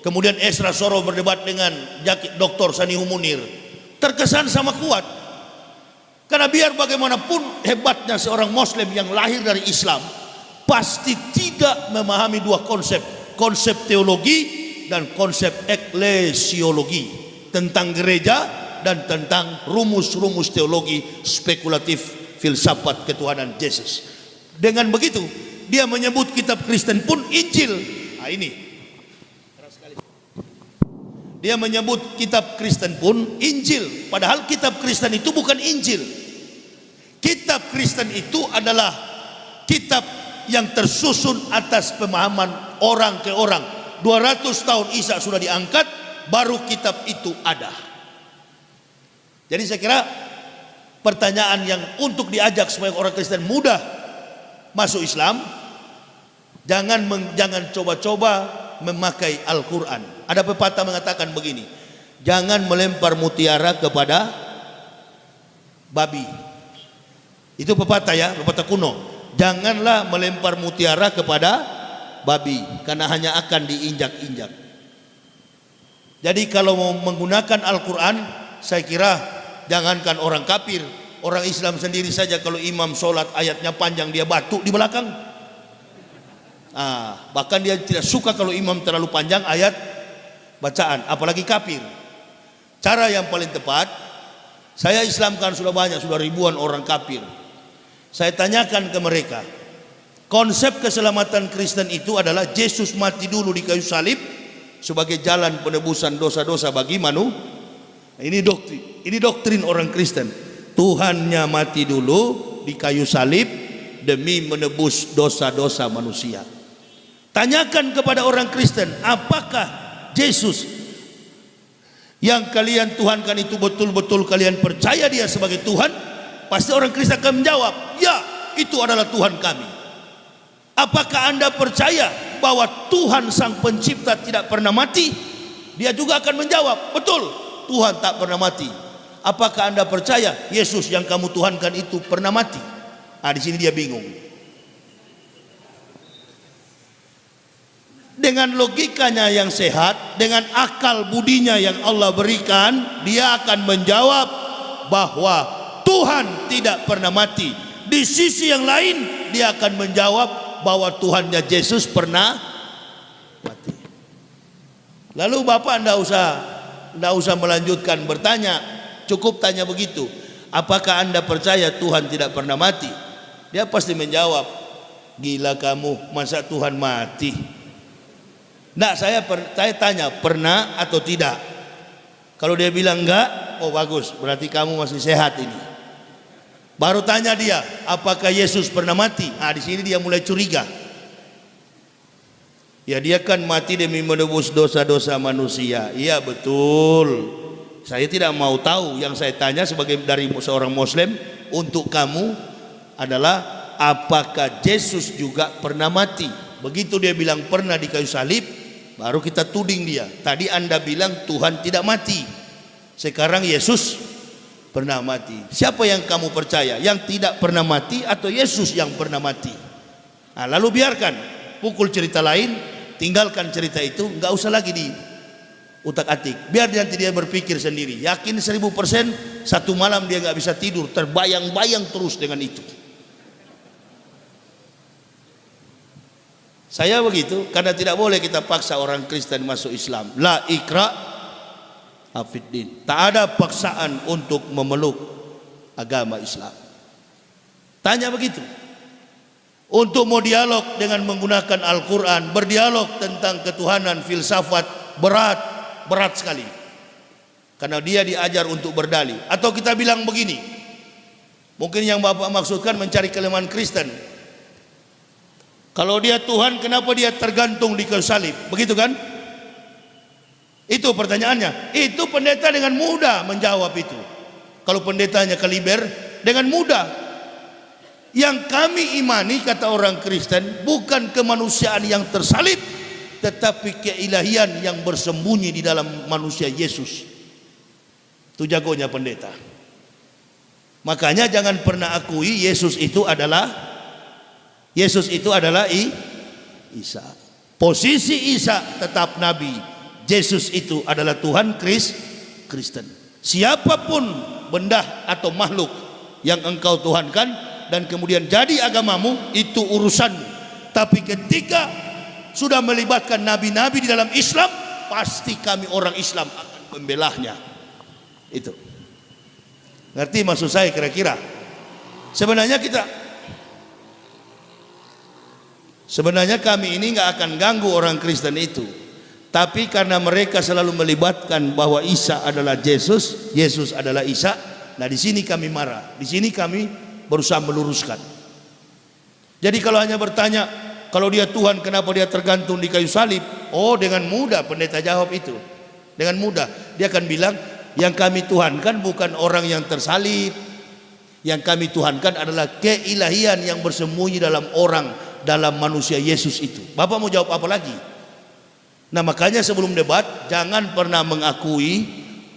kemudian Esra Soro berdebat dengan Dr. Sanihu Munir. Terkesan sama kuat. Karena biar bagaimanapun hebatnya seorang muslim yang lahir dari Islam, pasti tidak memahami dua konsep, konsep teologi dan konsep eklesiologi, tentang gereja dan tentang rumus-rumus teologi spekulatif filsafat ketuhanan Yesus. Dengan begitu dia menyebut kitab Kristen pun Injil. Nah ini dia menyebut kitab Kristen pun Injil, padahal kitab Kristen itu bukan Injil. Kitab Kristen itu adalah kitab yang tersusun atas pemahaman orang ke orang. 200 tahun Isa sudah diangkat, baru kitab itu ada. Jadi saya kira pertanyaan yang untuk diajak supaya orang Kristen mudah masuk Islam, jangan coba-coba memakai Al-Quran. Ada pepatah mengatakan begini, jangan melempar mutiara kepada babi. Itu pepatah ya, pepatah kuno. Janganlah melempar mutiara kepada babi, karena hanya akan diinjak-injak. Jadi kalau mau menggunakan Al-Quran, saya kira jangankan orang kafir, orang Islam sendiri saja kalau imam sholat ayatnya panjang dia batuk di belakang. Bahkan dia tidak suka kalau imam terlalu panjang ayat bacaan, apalagi kafir. Cara yang paling tepat, saya Islamkan sudah banyak, sudah ribuan orang kafir. Saya tanyakan ke mereka, konsep keselamatan Kristen itu adalah Yesus mati dulu di kayu salib sebagai jalan penebusan dosa-dosa bagi manusia. Ini doktrin orang Kristen. Tuhannya mati dulu di kayu salib demi menebus dosa-dosa manusia. Tanyakan kepada orang Kristen, apakah Yesus yang kalian tuhankan itu betul-betul kalian percaya dia sebagai Tuhan? Pasti orang Kristen akan menjawab, ya, itu adalah Tuhan kami. Apakah Anda percaya bahwa Tuhan Sang Pencipta tidak pernah mati? Dia juga akan menjawab, betul, Tuhan tak pernah mati. Apakah Anda percaya Yesus yang kamu tuhankan itu pernah mati? Di sini dia bingung. Dengan logikanya yang sehat, dengan akal budinya yang Allah berikan, dia akan menjawab bahwa Tuhan tidak pernah mati. Di sisi yang lain, dia akan menjawab bahwa Tuhannya Yesus pernah mati. Lalu Bapak tidak usah melanjutkan bertanya, cukup tanya begitu. Apakah Anda percaya Tuhan tidak pernah mati? Dia pasti menjawab, Gila kamu, masa Tuhan mati? Nah, saya tanya, pernah atau tidak? Kalau dia bilang enggak, oh bagus, berarti kamu masih sehat ini. Baru tanya dia, apakah Yesus pernah mati? Di sini dia mulai curiga. Ya, dia kan mati demi menebus dosa-dosa manusia. Iya betul. Saya tidak mau tahu. Yang saya tanya sebagai dari seorang Muslim untuk kamu adalah, apakah Yesus juga pernah mati? Begitu dia bilang pernah di kayu salib, baru kita tuding dia. Tadi Anda bilang Tuhan tidak mati, sekarang Yesus pernah mati. Siapa yang kamu percaya? Yang tidak pernah mati atau Yesus yang pernah mati? Nah, lalu biarkan, pukul cerita lain, tinggalkan cerita itu, nggak usah lagi di utak-atik. Biar nanti dia berpikir sendiri. Yakin 1000%, satu malam dia nggak bisa tidur, terbayang-bayang terus dengan itu. Saya begitu, karena tidak boleh kita paksa orang Kristen masuk Islam. La ikra afiddin. Tak ada paksaan untuk memeluk agama Islam. Tanya begitu. Untuk mau dialog dengan menggunakan Al-Quran, berdialog tentang ketuhanan, filsafat, berat sekali. Karena dia diajar untuk berdalih. Atau kita bilang begini, mungkin yang Bapak maksudkan mencari kelemahan Kristen. Kalau dia Tuhan, kenapa dia tergantung di kayu salib? Begitu kan? Itu pertanyaannya. Itu pendeta dengan mudah menjawab itu. Kalau pendetanya kaliber, dengan mudah. Yang kami imani, kata orang Kristen, bukan kemanusiaan yang tersalib, tetapi keilahian yang bersembunyi di dalam manusia Yesus. Itu jagonya pendeta. Makanya jangan pernah akui Yesus itu adalah Isa. Posisi Isa tetap nabi. Yesus itu adalah Tuhan Kristen. Siapapun benda atau makhluk yang engkau tuhankan dan kemudian jadi agamamu, itu urusanmu. Tapi ketika sudah melibatkan nabi-nabi di dalam Islam, pasti kami orang Islam akan membelahnya. Itu. Ngerti maksud saya kira-kira? Sebenarnya kami ini nggak akan ganggu orang Kristen itu, tapi karena mereka selalu melibatkan bahwa Isa adalah Yesus, Yesus adalah Isa. Nah, di sini kami marah, di sini kami berusaha meluruskan. Jadi kalau hanya bertanya, kalau dia Tuhan kenapa dia tergantung di kayu salib? Oh, dengan mudah pendeta jawab itu. Dengan mudah dia akan bilang, yang kami tuhankan bukan orang yang tersalib. Yang kami tuhankan adalah keilahian yang bersembunyi dalam orang, dalam manusia Yesus itu. Bapak mau jawab apa lagi? Nah, makanya sebelum debat jangan pernah mengakui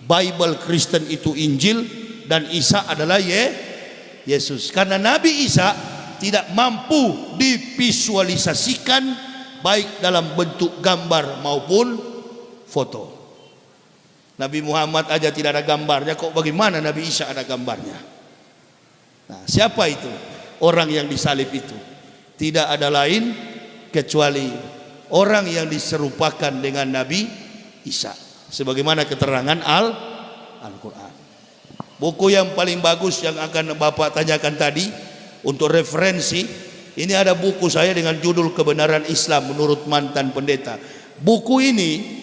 Bible Kristen itu Injil dan Isa adalah Yesus. Karena Nabi Isa tidak mampu divisualisasikan baik dalam bentuk gambar maupun foto. Nabi Muhammad aja tidak ada gambarnya, kok bagaimana Nabi Isa ada gambarnya? Nah, siapa itu? Orang yang disalib itu tidak ada lain kecuali orang yang diserupakan dengan Nabi Isa, sebagaimana keterangan Al-Quran. Buku yang paling bagus yang akan Bapak tanyakan tadi untuk referensi, ini ada buku saya dengan judul Kebenaran Islam Menurut Mantan Pendeta. Buku ini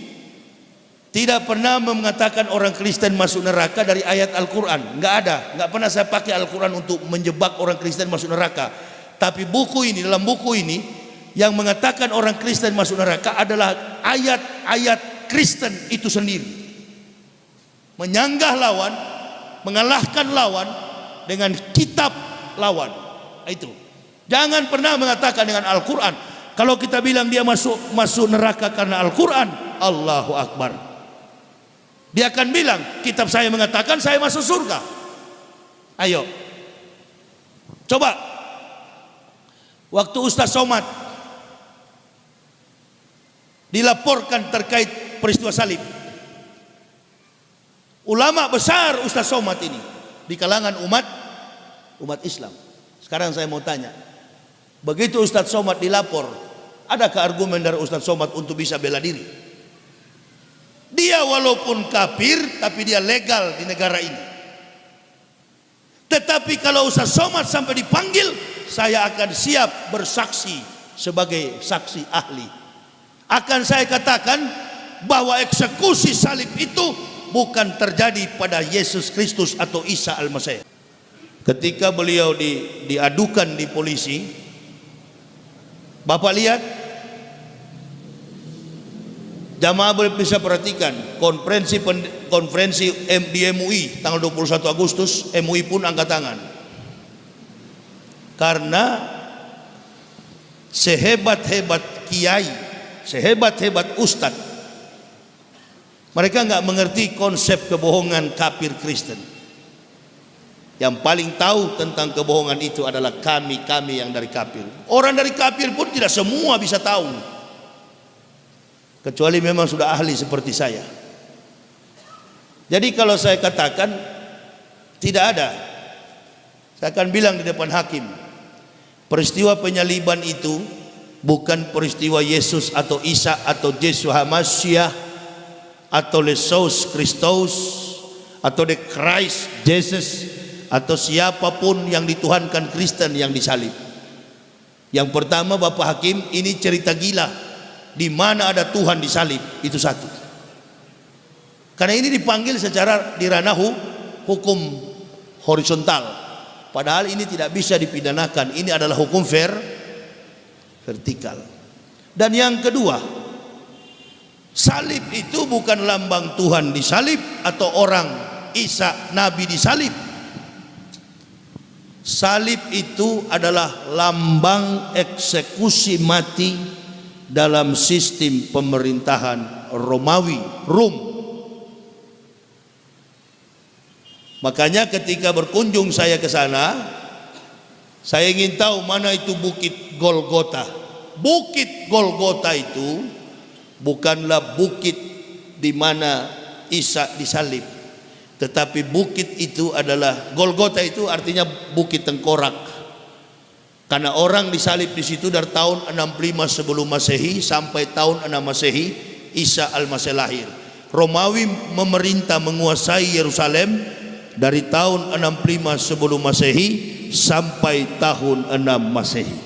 tidak pernah mengatakan orang Kristen masuk neraka dari ayat Al-Quran. Nggak ada, nggak pernah saya pakai Al-Quran untuk menjebak orang Kristen masuk neraka. Tapi buku ini, dalam buku ini yang mengatakan orang Kristen masuk neraka adalah ayat-ayat Kristen itu sendiri. Menyanggah lawan, mengalahkan lawan dengan kitab lawan. Itu. Jangan pernah mengatakan dengan Al-Quran. Kalau kita bilang dia masuk neraka karena Al-Quran, Allahu Akbar. Dia akan bilang, kitab saya mengatakan saya masuk surga. Ayo. Coba. Waktu Ustaz Somad dilaporkan terkait peristiwa salib, ulama besar Ustaz Somad ini di kalangan umat Islam. Sekarang saya mau tanya, begitu Ustaz Somad dilapor, adakah argumen dari Ustaz Somad untuk bisa bela diri? Dia walaupun kafir tapi dia legal di negara ini. Tetapi kalau Ustaz Somad sampai dipanggil, saya akan siap bersaksi sebagai saksi ahli. Akan saya katakan bahwa eksekusi salib itu bukan terjadi pada Yesus Kristus atau Isa Al-Masih. Ketika beliau diadukan di polisi, Bapak lihat, jamaah bisa perhatikan konferensi di MUI tanggal 21 Agustus, MUI pun angkat tangan. Karena sehebat-hebat kiai, sehebat-hebat ustadz, mereka nggak mengerti konsep kebohongan kafir Kristen. Yang paling tahu tentang kebohongan itu adalah kami yang dari kafir. Orang dari kafir pun tidak semua bisa tahu, kecuali memang sudah ahli seperti saya. Jadi kalau saya katakan tidak ada, saya akan bilang di depan hakim, peristiwa penyaliban itu bukan peristiwa Yesus atau Isa atau Yesus Hamasyah atau Yesus Kristus atau the Christ Jesus atau siapapun yang dituhankan Kristen yang disalib. Yang pertama, Bapak Hakim, ini cerita gila. Di mana ada Tuhan disalib? Itu satu. Karena ini dipanggil secara di ranah hukum horizontal. Padahal ini tidak bisa dipidanakan. Ini adalah hukum vertikal. Dan yang kedua, salib itu bukan lambang Tuhan disalib atau orang Isa Nabi disalib. Salib itu adalah lambang eksekusi mati dalam sistem pemerintahan Romawi, Rom. Makanya ketika berkunjung saya ke sana, saya ingin tahu mana itu Bukit Golgota. Bukit Golgota itu bukanlah bukit di mana Isa disalib, tetapi bukit itu adalah, Golgota itu artinya bukit tengkorak. Karena orang disalib di situ dari tahun 65 sebelum Masehi sampai tahun 6 Masehi Isa Al-Masih lahir. Romawi memerintah menguasai Yerusalem dari tahun 65 sebelum Masehi sampai tahun 6 Masehi.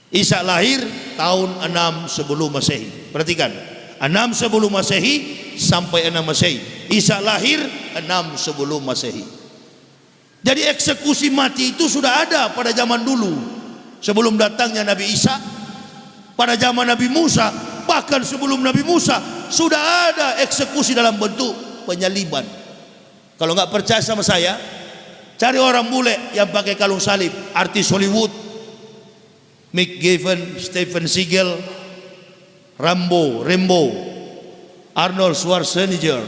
Isa lahir tahun 6 sebelum Masehi. Perhatikan, 6 sebelum Masehi sampai 6 Masehi. Isa lahir 6 sebelum Masehi. Jadi eksekusi mati itu sudah ada pada zaman dulu, sebelum datangnya Nabi Isa. Pada zaman Nabi Musa, bahkan sebelum Nabi Musa sudah ada eksekusi dalam bentuk penyaliban. Kalau nggak percaya sama saya, cari orang bule yang pakai kalung salib, artis Hollywood, Mick Gavin, Stephen Seagal, Rambo, Arnold Schwarzenegger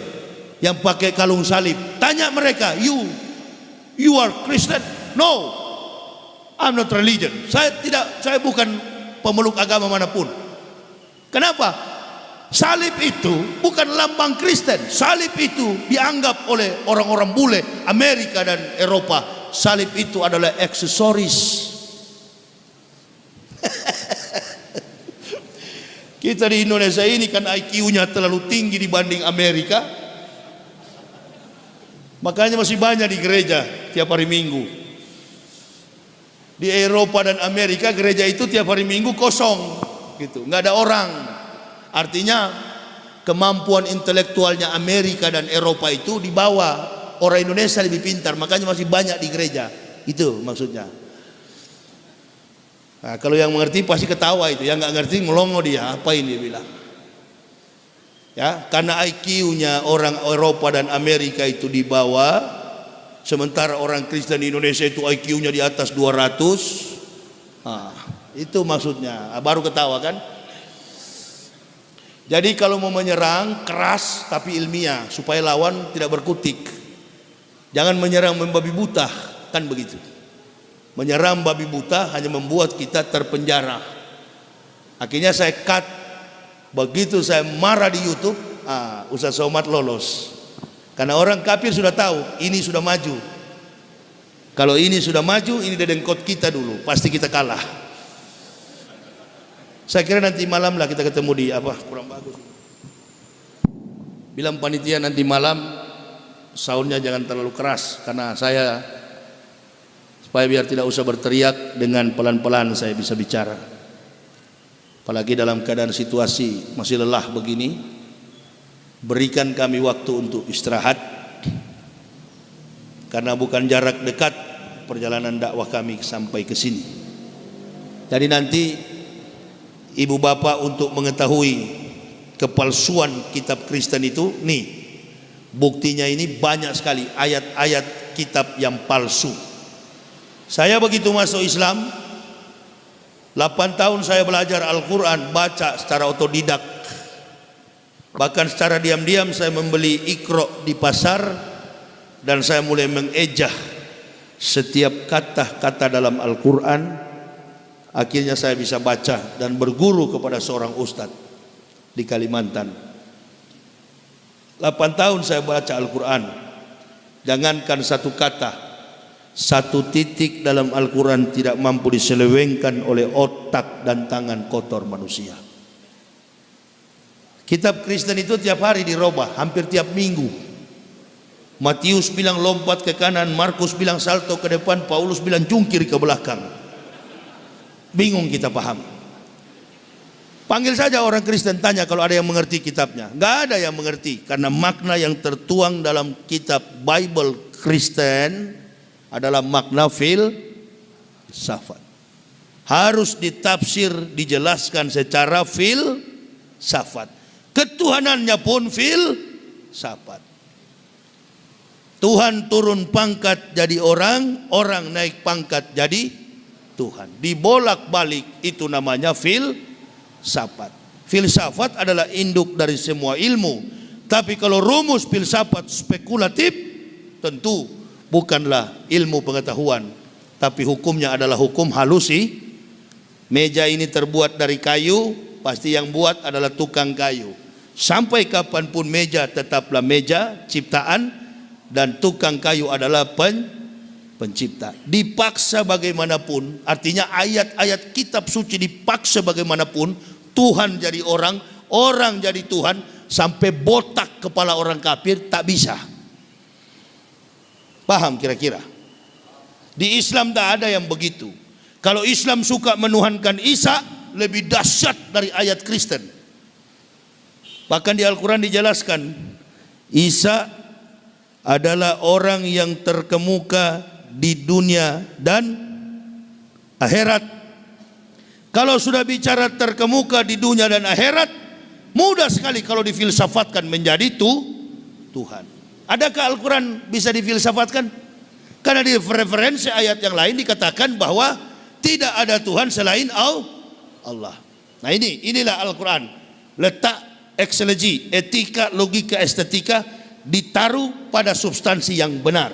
yang pakai kalung salib. Tanya mereka, you are Christian? No, I'm not religion. Saya bukan pemeluk agama manapun. Kenapa? Salib itu bukan lambang Kristen. Salib itu dianggap oleh orang-orang bule Amerika dan Eropa, salib itu adalah aksesoris. Kita di Indonesia ini kan IQ-nya terlalu tinggi dibanding Amerika, makanya masih banyak di gereja tiap hari Minggu. Di Eropa dan Amerika gereja itu tiap hari Minggu kosong, gitu, nggak ada orang. Artinya kemampuan intelektualnya Amerika dan Eropa itu di bawah orang Indonesia, lebih pintar, makanya masih banyak di gereja. Itu maksudnya. Nah, kalau yang mengerti pasti ketawa itu, yang nggak ngerti ngelongo dia, apa ini dia bilang. Ya, karena IQ-nya orang Eropa dan Amerika itu di bawah, sementara orang Kristen di Indonesia itu IQ-nya di atas 200. Nah, itu maksudnya. Baru ketawa kan? Jadi kalau mau menyerang keras tapi ilmiah supaya lawan tidak berkutik. Jangan menyerang membabi buta, kan begitu. Menyerang babi buta hanya membuat kita terpenjara. Akhirnya saya cut. Begitu saya marah di YouTube, Ustaz Somad lolos. Karena orang kafir sudah tahu ini sudah maju. Kalau ini sudah maju, ini dedengkot kita dulu, pasti kita kalah. Saya kira nanti malam lah kita ketemu di kurang bagus. Bilang panitia nanti malam soundnya jangan terlalu keras, karena saya supaya biar tidak usah berteriak, dengan pelan-pelan saya bisa bicara. Apalagi dalam keadaan situasi masih lelah begini, berikan kami waktu untuk istirahat, karena bukan jarak dekat perjalanan dakwah kami sampai ke sini. Jadi nanti ibu bapak untuk mengetahui kepalsuan kitab Kristen itu, nih buktinya ini banyak sekali ayat-ayat kitab yang palsu. Saya begitu masuk Islam, 8 tahun saya belajar Al-Quran, baca secara otodidak. Bahkan secara diam-diam saya membeli Iqra di pasar, dan saya mulai mengejah setiap kata-kata dalam Al-Quran. Akhirnya saya bisa baca dan berguru kepada seorang ustadz di Kalimantan. 8 tahun saya baca Al-Quran. Jangankan satu kata, satu titik dalam Al-Quran tidak mampu diselewengkan oleh otak dan tangan kotor manusia. Kitab Kristen itu tiap hari dirubah, hampir tiap minggu. Matius bilang lompat ke kanan, Markus bilang salto ke depan, Paulus bilang jungkir ke belakang. Bingung kita paham. Panggil saja orang Kristen, tanya kalau ada yang mengerti kitabnya. Nggak ada yang mengerti, karena makna yang tertuang dalam kitab Bible Kristen adalah makna filsafat. Harus ditafsir, dijelaskan secara filsafat. Ketuhanannya pun filsafat. Tuhan turun pangkat jadi orang, orang naik pangkat jadi Tuhan. Dibolak-balik, itu namanya filsafat. Filsafat adalah induk dari semua ilmu. Tapi kalau rumus filsafat spekulatif, tentu bukanlah ilmu pengetahuan, tapi hukumnya adalah hukum halusi. Meja ini terbuat dari kayu, pasti yang buat adalah tukang kayu. Sampai kapanpun meja tetaplah meja ciptaan, dan tukang kayu adalah pencipta. Dipaksa bagaimanapun, artinya ayat-ayat kitab suci dipaksa bagaimanapun, Tuhan jadi orang, orang jadi Tuhan, sampai botak kepala orang kafir tak bisa. Paham kira-kira? Di Islam tak ada yang begitu. Kalau Islam suka menuhankan Isa, lebih dahsyat dari ayat Kristen. Bahkan di Al-Quran dijelaskan, Isa adalah orang yang terkemuka di dunia dan akhirat. Kalau sudah bicara terkemuka di dunia dan akhirat, mudah sekali kalau difilsafatkan menjadi Tuhan. Adakah Al-Quran bisa difilsafatkan? Karena di referensi ayat yang lain dikatakan bahwa tidak ada Tuhan selain Allah. Nah inilah Al-Quran. Letak eksegesi, etika, logika, estetika ditaruh pada substansi yang benar.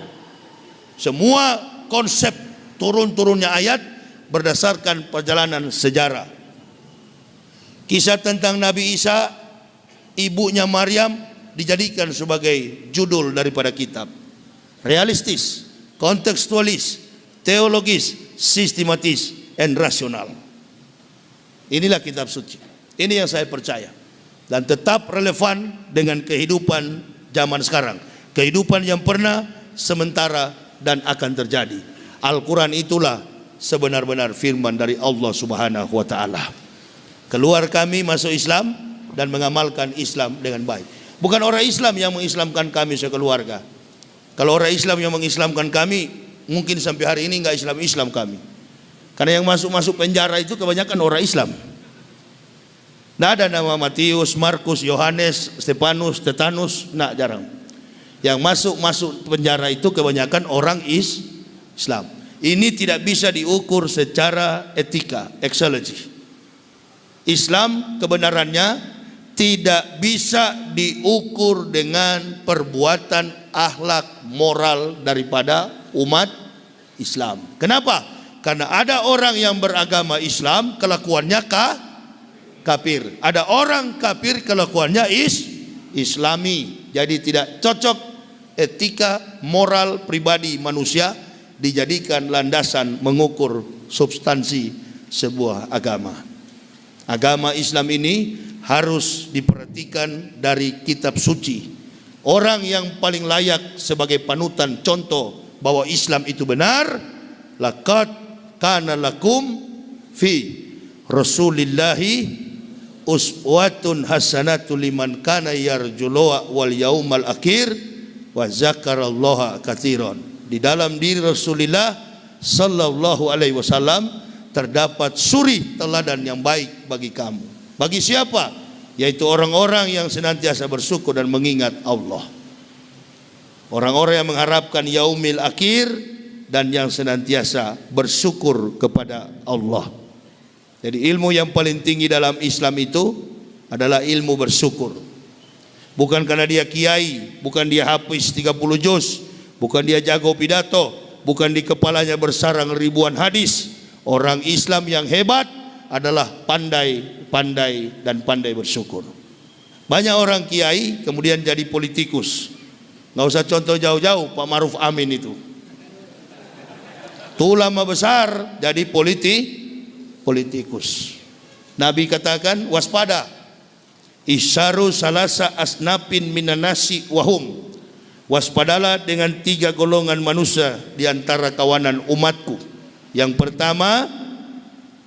Semua konsep turun-turunnya ayat berdasarkan perjalanan sejarah. Kisah tentang Nabi Isa, ibunya Maryam, dijadikan sebagai judul daripada kitab. Realistis, kontekstualis, teologis, sistematis, dan rasional. Inilah kitab suci. Ini yang saya percaya, dan tetap relevan dengan kehidupan zaman sekarang. Kehidupan yang pernah, sementara, dan akan terjadi. Al-Quran itulah sebenar-benar firman dari Allah Subhanahu wa Ta'ala. Keluar kami masuk Islam dan mengamalkan Islam dengan baik. Bukan orang Islam yang mengislamkan kami sekeluarga. Kalau orang Islam yang mengislamkan kami, mungkin sampai hari ini enggak Islam kami. Karena yang masuk penjara itu kebanyakan orang Islam. Tidak ada nama Matius, Markus, Yohanes, Stefanus, Tetanus, nah jarang. Yang masuk penjara itu kebanyakan orang Islam. Ini tidak bisa diukur secara etika, eksegesi. Islam kebenarannya tidak bisa diukur dengan perbuatan akhlak moral daripada umat Islam. Kenapa? Karena ada orang yang beragama Islam kelakuannya kafir. Ada orang kafir kelakuannya Islami. Jadi tidak cocok etika moral pribadi manusia dijadikan landasan mengukur substansi sebuah agama. Agama Islam ini harus diperhatikan dari kitab suci. Orang yang paling layak sebagai panutan contoh bahwa Islam itu benar, laqad kana lakum fi Rasulillahi uswatun hasanatun liman kana yarjullaha wal yaumal akhir wa zakarallaha katsiran. Di dalam diri Rasulullah sallallahu alaihi wasallam terdapat suri teladan yang baik bagi kamu. Bagi siapa? Yaitu orang-orang yang senantiasa bersyukur dan mengingat Allah. Orang-orang yang mengharapkan yaumil akhir dan yang senantiasa bersyukur kepada Allah. Jadi ilmu yang paling tinggi dalam Islam itu adalah ilmu bersyukur. Bukan karena dia kiai, bukan dia hafiz 30 juz, bukan dia jago pidato, bukan di kepalanya bersarang ribuan hadis. Orang Islam yang hebat adalah pandai dan pandai bersyukur. Banyak orang kiai kemudian jadi politikus. Nggak usah contoh jauh-jauh, Pak Maruf Amin itu. Itu ulama besar jadi politikus. Nabi katakan waspada. Isyaru salasa asnapin minanasi wahum. Waspadalah dengan 3 golongan manusia di antara kawanan umatku. Yang pertama,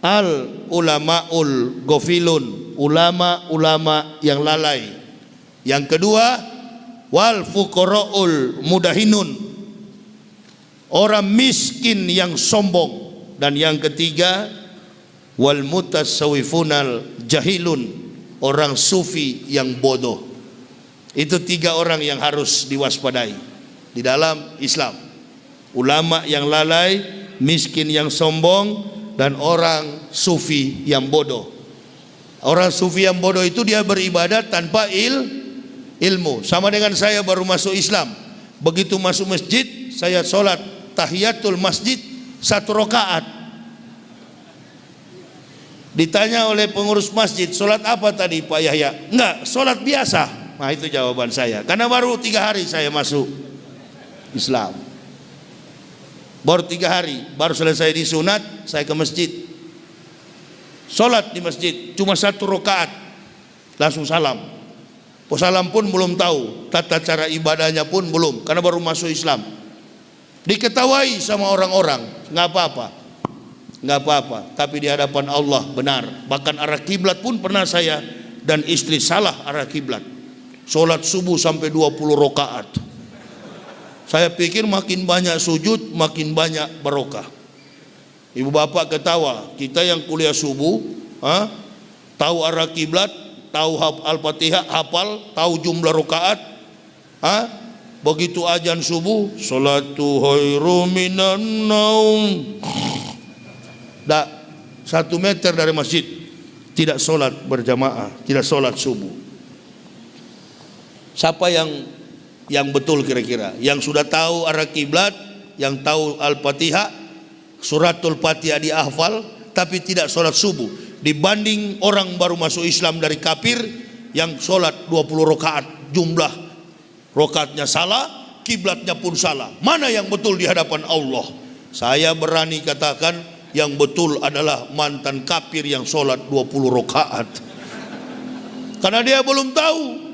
al ulamaul gofilun, ulama-ulama yang lalai. Yang kedua, wal fuqaraul mudahinun, orang miskin yang sombong. Dan yang ketiga, wal mutasawwifunal jahilun, orang sufi yang bodoh. Itu 3 orang yang harus diwaspadai di dalam Islam. Ulama yang lalai, miskin yang sombong, dan orang sufi yang bodoh. Orang sufi yang bodoh itu dia beribadat tanpa ilmu. Sama dengan saya baru masuk Islam. Begitu masuk masjid, saya sholat tahiyatul masjid 1 rakaat. Ditanya oleh pengurus masjid, sholat apa tadi Pak Yahya? Enggak, sholat biasa. Nah itu jawaban saya. Karena baru 3 hari saya masuk Islam. Baru 3 hari, baru selesai disunat, saya ke masjid. Sholat di masjid, cuma 1 rakaat, langsung salam. Salam pun belum tahu, tata cara ibadahnya pun belum, karena baru masuk Islam. Diketawai sama orang-orang, nggak apa-apa. Tapi di hadapan Allah benar. Bahkan arah kiblat pun pernah saya dan istri salah arah kiblat. Sholat subuh sampai 20 rakaat. Saya pikir makin banyak sujud, makin banyak barokah. Ibu bapak ketawa, kita yang kuliah subuh, tahu arah kiblat, tahu Al-Fatihah, hafal, tahu jumlah rakaat, begitu azan subuh, salatu khairum minan naum. 1 meter dari masjid tidak sholat berjamaah, tidak sholat subuh. Siapa yang betul kira-kira? Yang sudah tahu arah kiblat, yang tahu Al-Fatihah, suratul Fatihah dihafal, tapi tidak sholat subuh. Dibanding orang baru masuk Islam dari kafir yang sholat 20 rakaat, jumlah rakaatnya salah, kiblatnya pun salah. Mana yang betul di hadapan Allah? Saya berani katakan yang betul adalah mantan kafir yang sholat 20 rakaat. Karena dia belum tahu.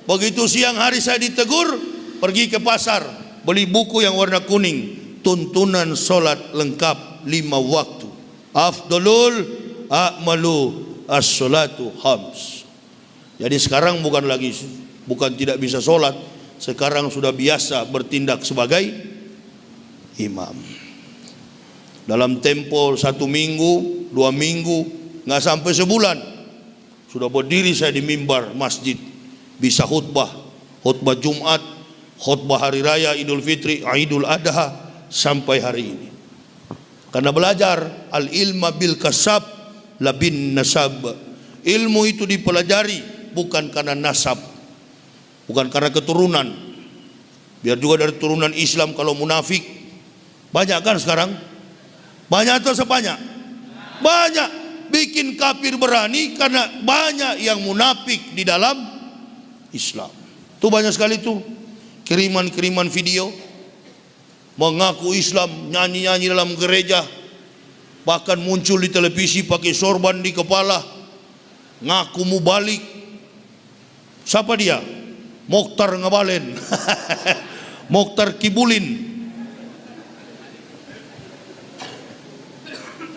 Begitu siang hari saya ditegur, pergi ke pasar, beli buku yang warna kuning, tuntunan sholat lengkap 5 waktu. Afdalul a'malu as-sholatu khams. Jadi sekarang bukan tidak bisa sholat, sekarang sudah biasa bertindak sebagai imam. Dalam tempo 1 minggu, 2 minggu, nggak sampai sebulan, sudah berdiri saya di mimbar masjid. Bisa khutbah Jumat, khutbah hari raya Idul Fitri, Idul Adha, sampai hari ini. Karena belajar al-ilma bil kasab la bin nasab. Ilmu itu dipelajari bukan karena nasab, bukan karena keturunan. Biar juga dari turunan Islam kalau munafik banyak kan sekarang? Banyak atau sebanyak? Banyak. Bikin kafir berani karena banyak yang munafik di dalam Islam. Itu banyak sekali tuh kiriman video mengaku Islam, nyanyi-nyanyi dalam gereja, bahkan muncul di televisi pakai sorban di kepala, ngaku mau balik. Siapa dia? Mokhtar Ngabalen. Mokhtar Kibulin.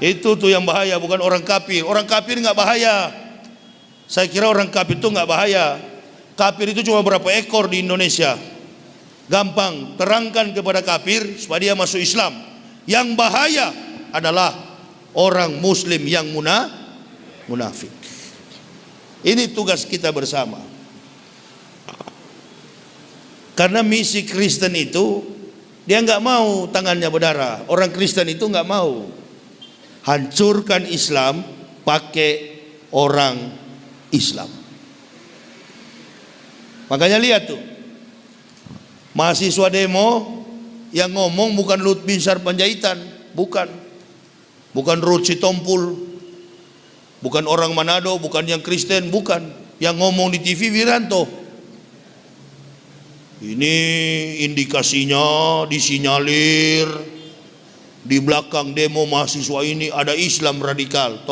Itu tuh yang bahaya, bukan orang kafir. Orang kafir nggak bahaya. Saya kira orang kafir itu nggak bahaya. Kafir itu cuma berapa ekor di Indonesia. Gampang, terangkan kepada kafir supaya dia masuk Islam. Yang bahaya adalah orang Muslim yang munafik. Ini tugas kita bersama. Karena misi Kristen itu, dia nggak mau tangannya berdarah. Orang Kristen itu nggak mau hancurkan Islam pakai orang Islam. Makanya lihat tuh, mahasiswa demo yang ngomong bukan Lut Binsar Panjaitan, bukan Ruth Sitompul, bukan orang Manado, bukan yang Kristen, bukan. Yang ngomong di TV Wiranto. Ini indikasinya disinyalir di belakang demo mahasiswa ini ada Islam radikal.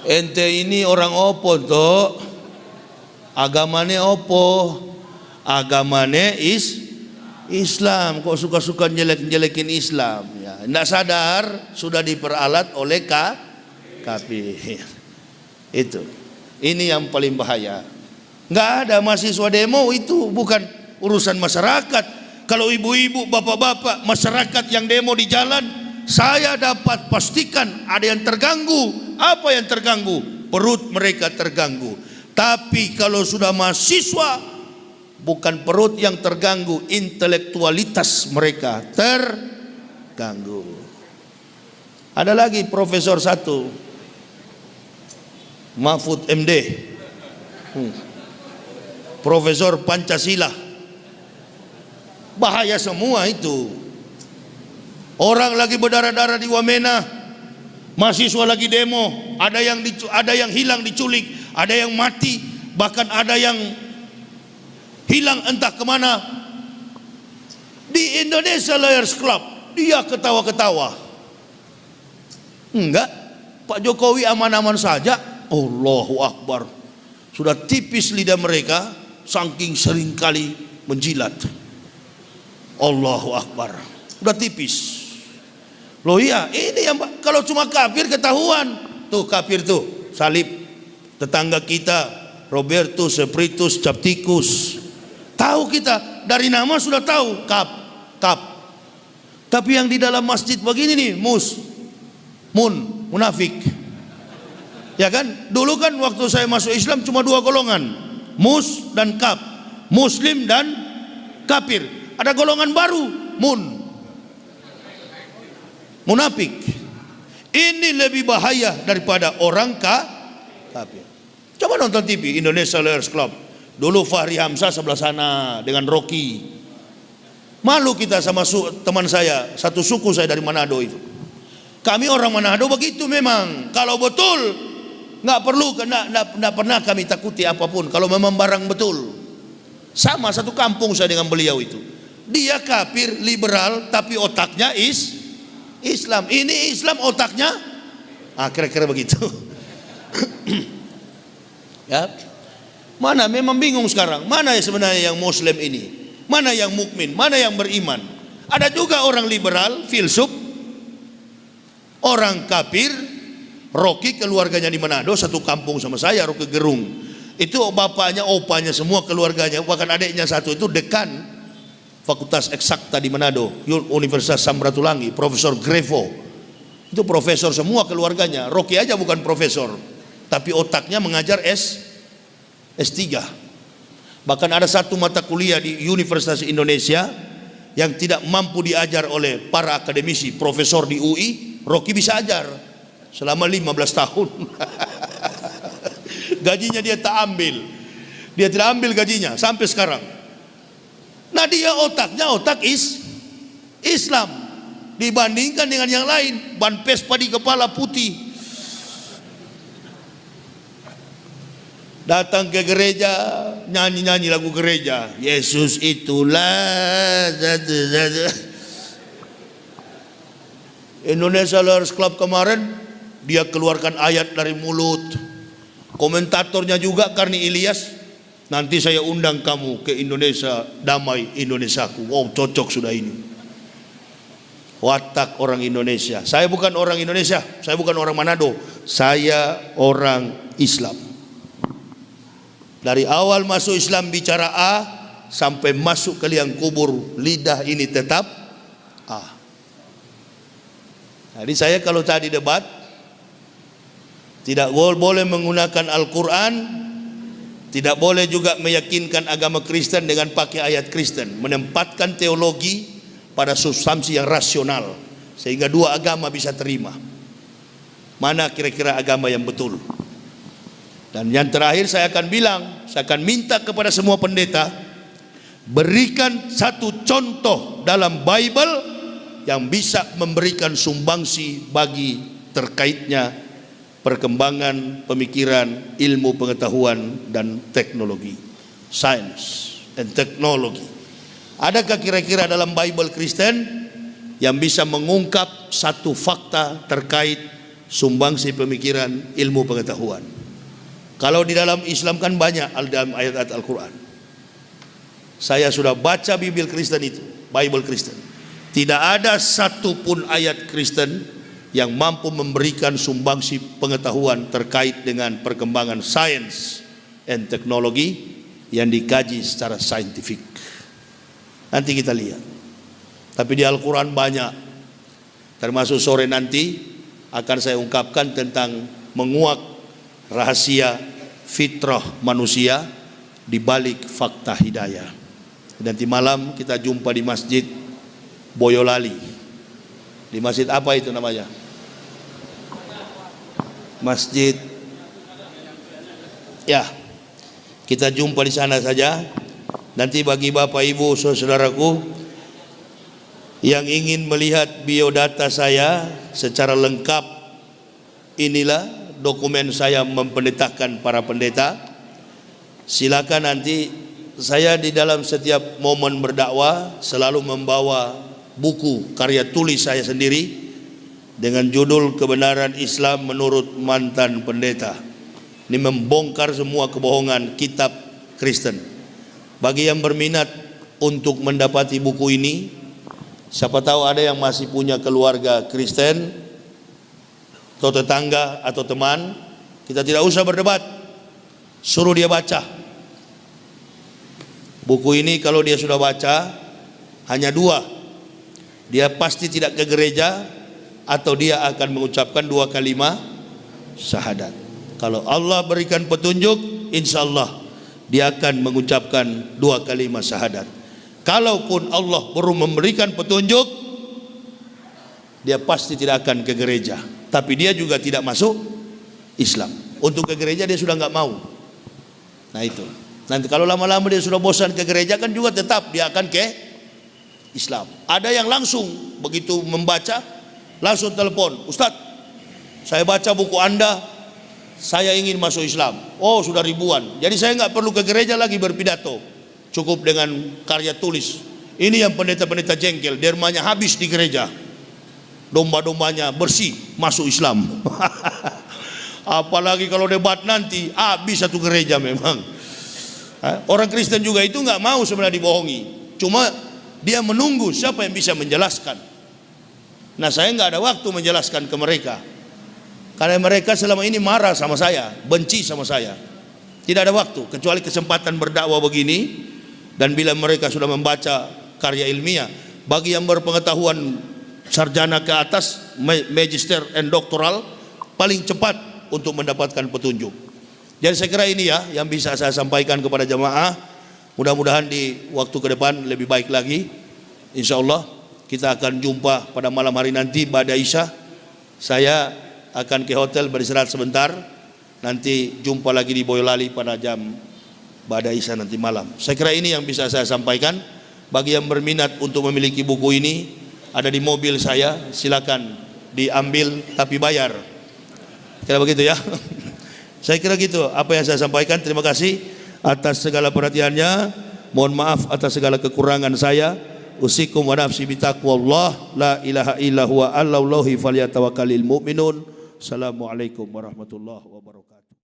Ente ini orang opo toh? Agamane opo? Agamane Islam. Kok suka-suka jelek-jelekin Islam ya. Nggak sadar sudah diperalat oleh kafir. Itu. Ini yang paling bahaya. Nggak ada mahasiswa demo, itu bukan urusan masyarakat. Kalau ibu-ibu, bapak-bapak, masyarakat yang demo di jalan, saya dapat pastikan ada yang terganggu. Apa yang terganggu? Perut mereka terganggu. Tapi kalau sudah mahasiswa, bukan perut yang terganggu, intelektualitas mereka terganggu. Ada lagi profesor satu, Mahfud MD, Profesor Pancasila. Bahaya semua itu. Orang lagi berdarah-darah di Wamena, mahasiswa lagi demo, ada yang hilang diculik, ada yang mati, bahkan ada yang hilang entah kemana. Di Indonesia Lawyers Club dia ketawa-ketawa. Enggak, Pak Jokowi aman-aman saja. Allahu Akbar. Sudah tipis lidah mereka saking sering kali menjilat. Allahu Akbar. Sudah tipis. Loh iya, ini yang kalau cuma kafir ketahuan. Tuh kafir tuh, salib. Tetangga kita Robertus Seperitus Capticus. Tahu kita, dari nama sudah tahu kap. Tapi yang di dalam masjid begini nih, munafik. Ya kan? Dulu kan waktu saya masuk Islam cuma dua golongan, mus dan kap, muslim dan kafir. Ada golongan baru, munafik. Ini lebih bahaya daripada orang kafir. Coba nonton TV Indonesia Lawyers Club. Dulu Fahri Hamzah sebelah sana dengan Rocky. Malu kita sama teman saya, satu suku saya dari Manado itu. Kami orang Manado begitu memang. Kalau betul nggak pernah kami takuti apapun. Kalau memang barang betul. Sama satu kampung saya dengan beliau itu. Dia kafir, liberal, tapi otaknya Islam. Ini Islam otaknya, kira-kira begitu. Ya, mana memang bingung sekarang. Mana yang sebenarnya yang Muslim ini? Mana yang mukmin? Mana yang beriman? Ada juga orang liberal, filsuf, orang kafir. Rocky keluarganya di Manado satu kampung sama saya, Rocky Gerung. Itu bapaknya, opanya semua keluarganya, bahkan adiknya satu itu dekan Fakultas Eksakta di Manado, Universitas Samratulangi, Profesor Grevo. Itu profesor semua keluarganya. Rocky aja bukan profesor, tapi otaknya mengajar S3. Bahkan ada satu mata kuliah di Universitas Indonesia yang tidak mampu diajar oleh para akademisi, profesor di UI, Rocky bisa ajar. Selama 15 tahun. Gajinya dia tak ambil. Dia tidak ambil gajinya sampai sekarang. Nah dia otaknya otak Islam. Dibandingkan dengan yang lain, ban Vespa di kepala putih. Datang ke gereja, nyanyi-nyanyi lagu gereja. Yesus itulah Indonesia Lawyers Club kemarin, dia keluarkan ayat dari mulut. Komentatornya juga Karni Ilyas. Nanti saya undang kamu ke Indonesia, damai Indonesiaku. Wow, cocok sudah ini. watak orang Indonesia. Saya bukan orang Indonesia, saya bukan orang Manado, saya orang Islam. Dari awal masuk Islam bicara A, sampai masuk ke liang kubur lidah ini tetap A. Jadi saya kalau tadi debat, tidak boleh menggunakan Al-Quran, tidak boleh juga meyakinkan agama Kristen dengan pakai ayat Kristen, menempatkan teologi pada substansi yang rasional sehingga dua agama bisa terima. Mana kira-kira agama yang betul? Dan yang terakhir saya akan bilang, saya akan minta kepada semua pendeta, berikan satu contoh dalam Bible yang bisa memberikan sumbangsi bagi terkaitnya perkembangan pemikiran, ilmu pengetahuan dan teknologi, science and technology. Adakah kira-kira dalam Bible Kristen yang bisa mengungkap satu fakta terkait sumbangsi pemikiran, ilmu pengetahuan? Kalau di dalam Islam kan banyak dalam ayat-ayat Al-Quran. Saya sudah baca Bible Kristen itu, Bible Kristen. Tidak ada satupun ayat Kristen yang mampu memberikan sumbangsi pengetahuan terkait dengan perkembangan sains dan teknologi yang dikaji secara saintifik. Nanti kita lihat. Tapi di Al-Quran banyak. Termasuk sore nanti akan saya ungkapkan tentang menguak rahasia fitrah manusia di balik fakta hidayah. Nanti malam kita jumpa di Masjid Boyolali. Di masjid apa itu namanya? Masjid. Ya. Kita jumpa di sana saja. Nanti bagi Bapak Ibu saudaraku yang ingin melihat biodata saya secara lengkap, inilah dokumen saya mempendetakan para pendeta. Silakan nanti, saya di dalam setiap momen berdakwah selalu membawa buku karya tulis saya sendiri dengan judul Kebenaran Islam Menurut Mantan Pendeta. Ini membongkar semua kebohongan kitab Kristen. Bagi yang berminat untuk mendapati buku ini, siapa tahu ada yang masih punya keluarga Kristen atau tetangga atau teman, kita tidak usah berdebat, suruh dia baca buku ini. Kalau dia sudah baca, hanya dua, dia pasti tidak ke gereja atau dia akan mengucapkan dua kalimat syahadat. Kalau Allah berikan petunjuk, insya Allah dia akan mengucapkan dua kalimat syahadat. Kalaupun Allah baru memberikan petunjuk, dia pasti tidak akan ke gereja, tapi dia juga tidak masuk Islam. Untuk ke gereja dia sudah nggak mau. Nah itu. Nanti kalau lama-lama dia sudah bosan ke gereja, kan juga tetap dia akan ke Islam. Ada yang langsung begitu membaca langsung telepon, Ustadz, saya baca buku Anda, saya ingin masuk Islam. Oh, sudah ribuan. Jadi saya nggak perlu ke gereja lagi berpidato, cukup dengan karya tulis. Ini yang pendeta-pendeta jengkel, dermanya habis di gereja, domba-dombanya bersih masuk Islam. Apalagi kalau debat nanti, habis satu gereja memang. Orang Kristen juga itu nggak mau sebenarnya dibohongi, cuma dia menunggu siapa yang bisa menjelaskan. Nah, saya nggak ada waktu menjelaskan ke mereka, karena mereka selama ini marah sama saya, benci sama saya. Tidak ada waktu, kecuali kesempatan berdakwah begini. Dan bila mereka sudah membaca karya ilmiah, bagi yang berpengetahuan sarjana ke atas, magister and doktoral, paling cepat untuk mendapatkan petunjuk. Jadi saya kira ini ya yang bisa saya sampaikan kepada jemaah. Mudah-mudahan di waktu ke depan lebih baik lagi. Insya Allah kita akan jumpa pada malam hari nanti pada Isya. Saya akan ke hotel beristirahat sebentar. Nanti jumpa lagi di Boyolali pada jam pada Isya nanti malam. Saya kira ini yang bisa saya sampaikan. Bagi yang berminat untuk memiliki buku ini, ada di mobil saya, silakan diambil tapi bayar. Kira begitu ya. Saya kira gitu apa yang saya sampaikan. Terima kasih atas segala perhatiannya. Mohon maaf atas segala kekurangan saya. Usikum wa nafsi bitaqwallah, la ilaha illa huwa, Allahi falyatawakkalul mu'minun. Assalamualaikum warahmatullahi wabarakatuh.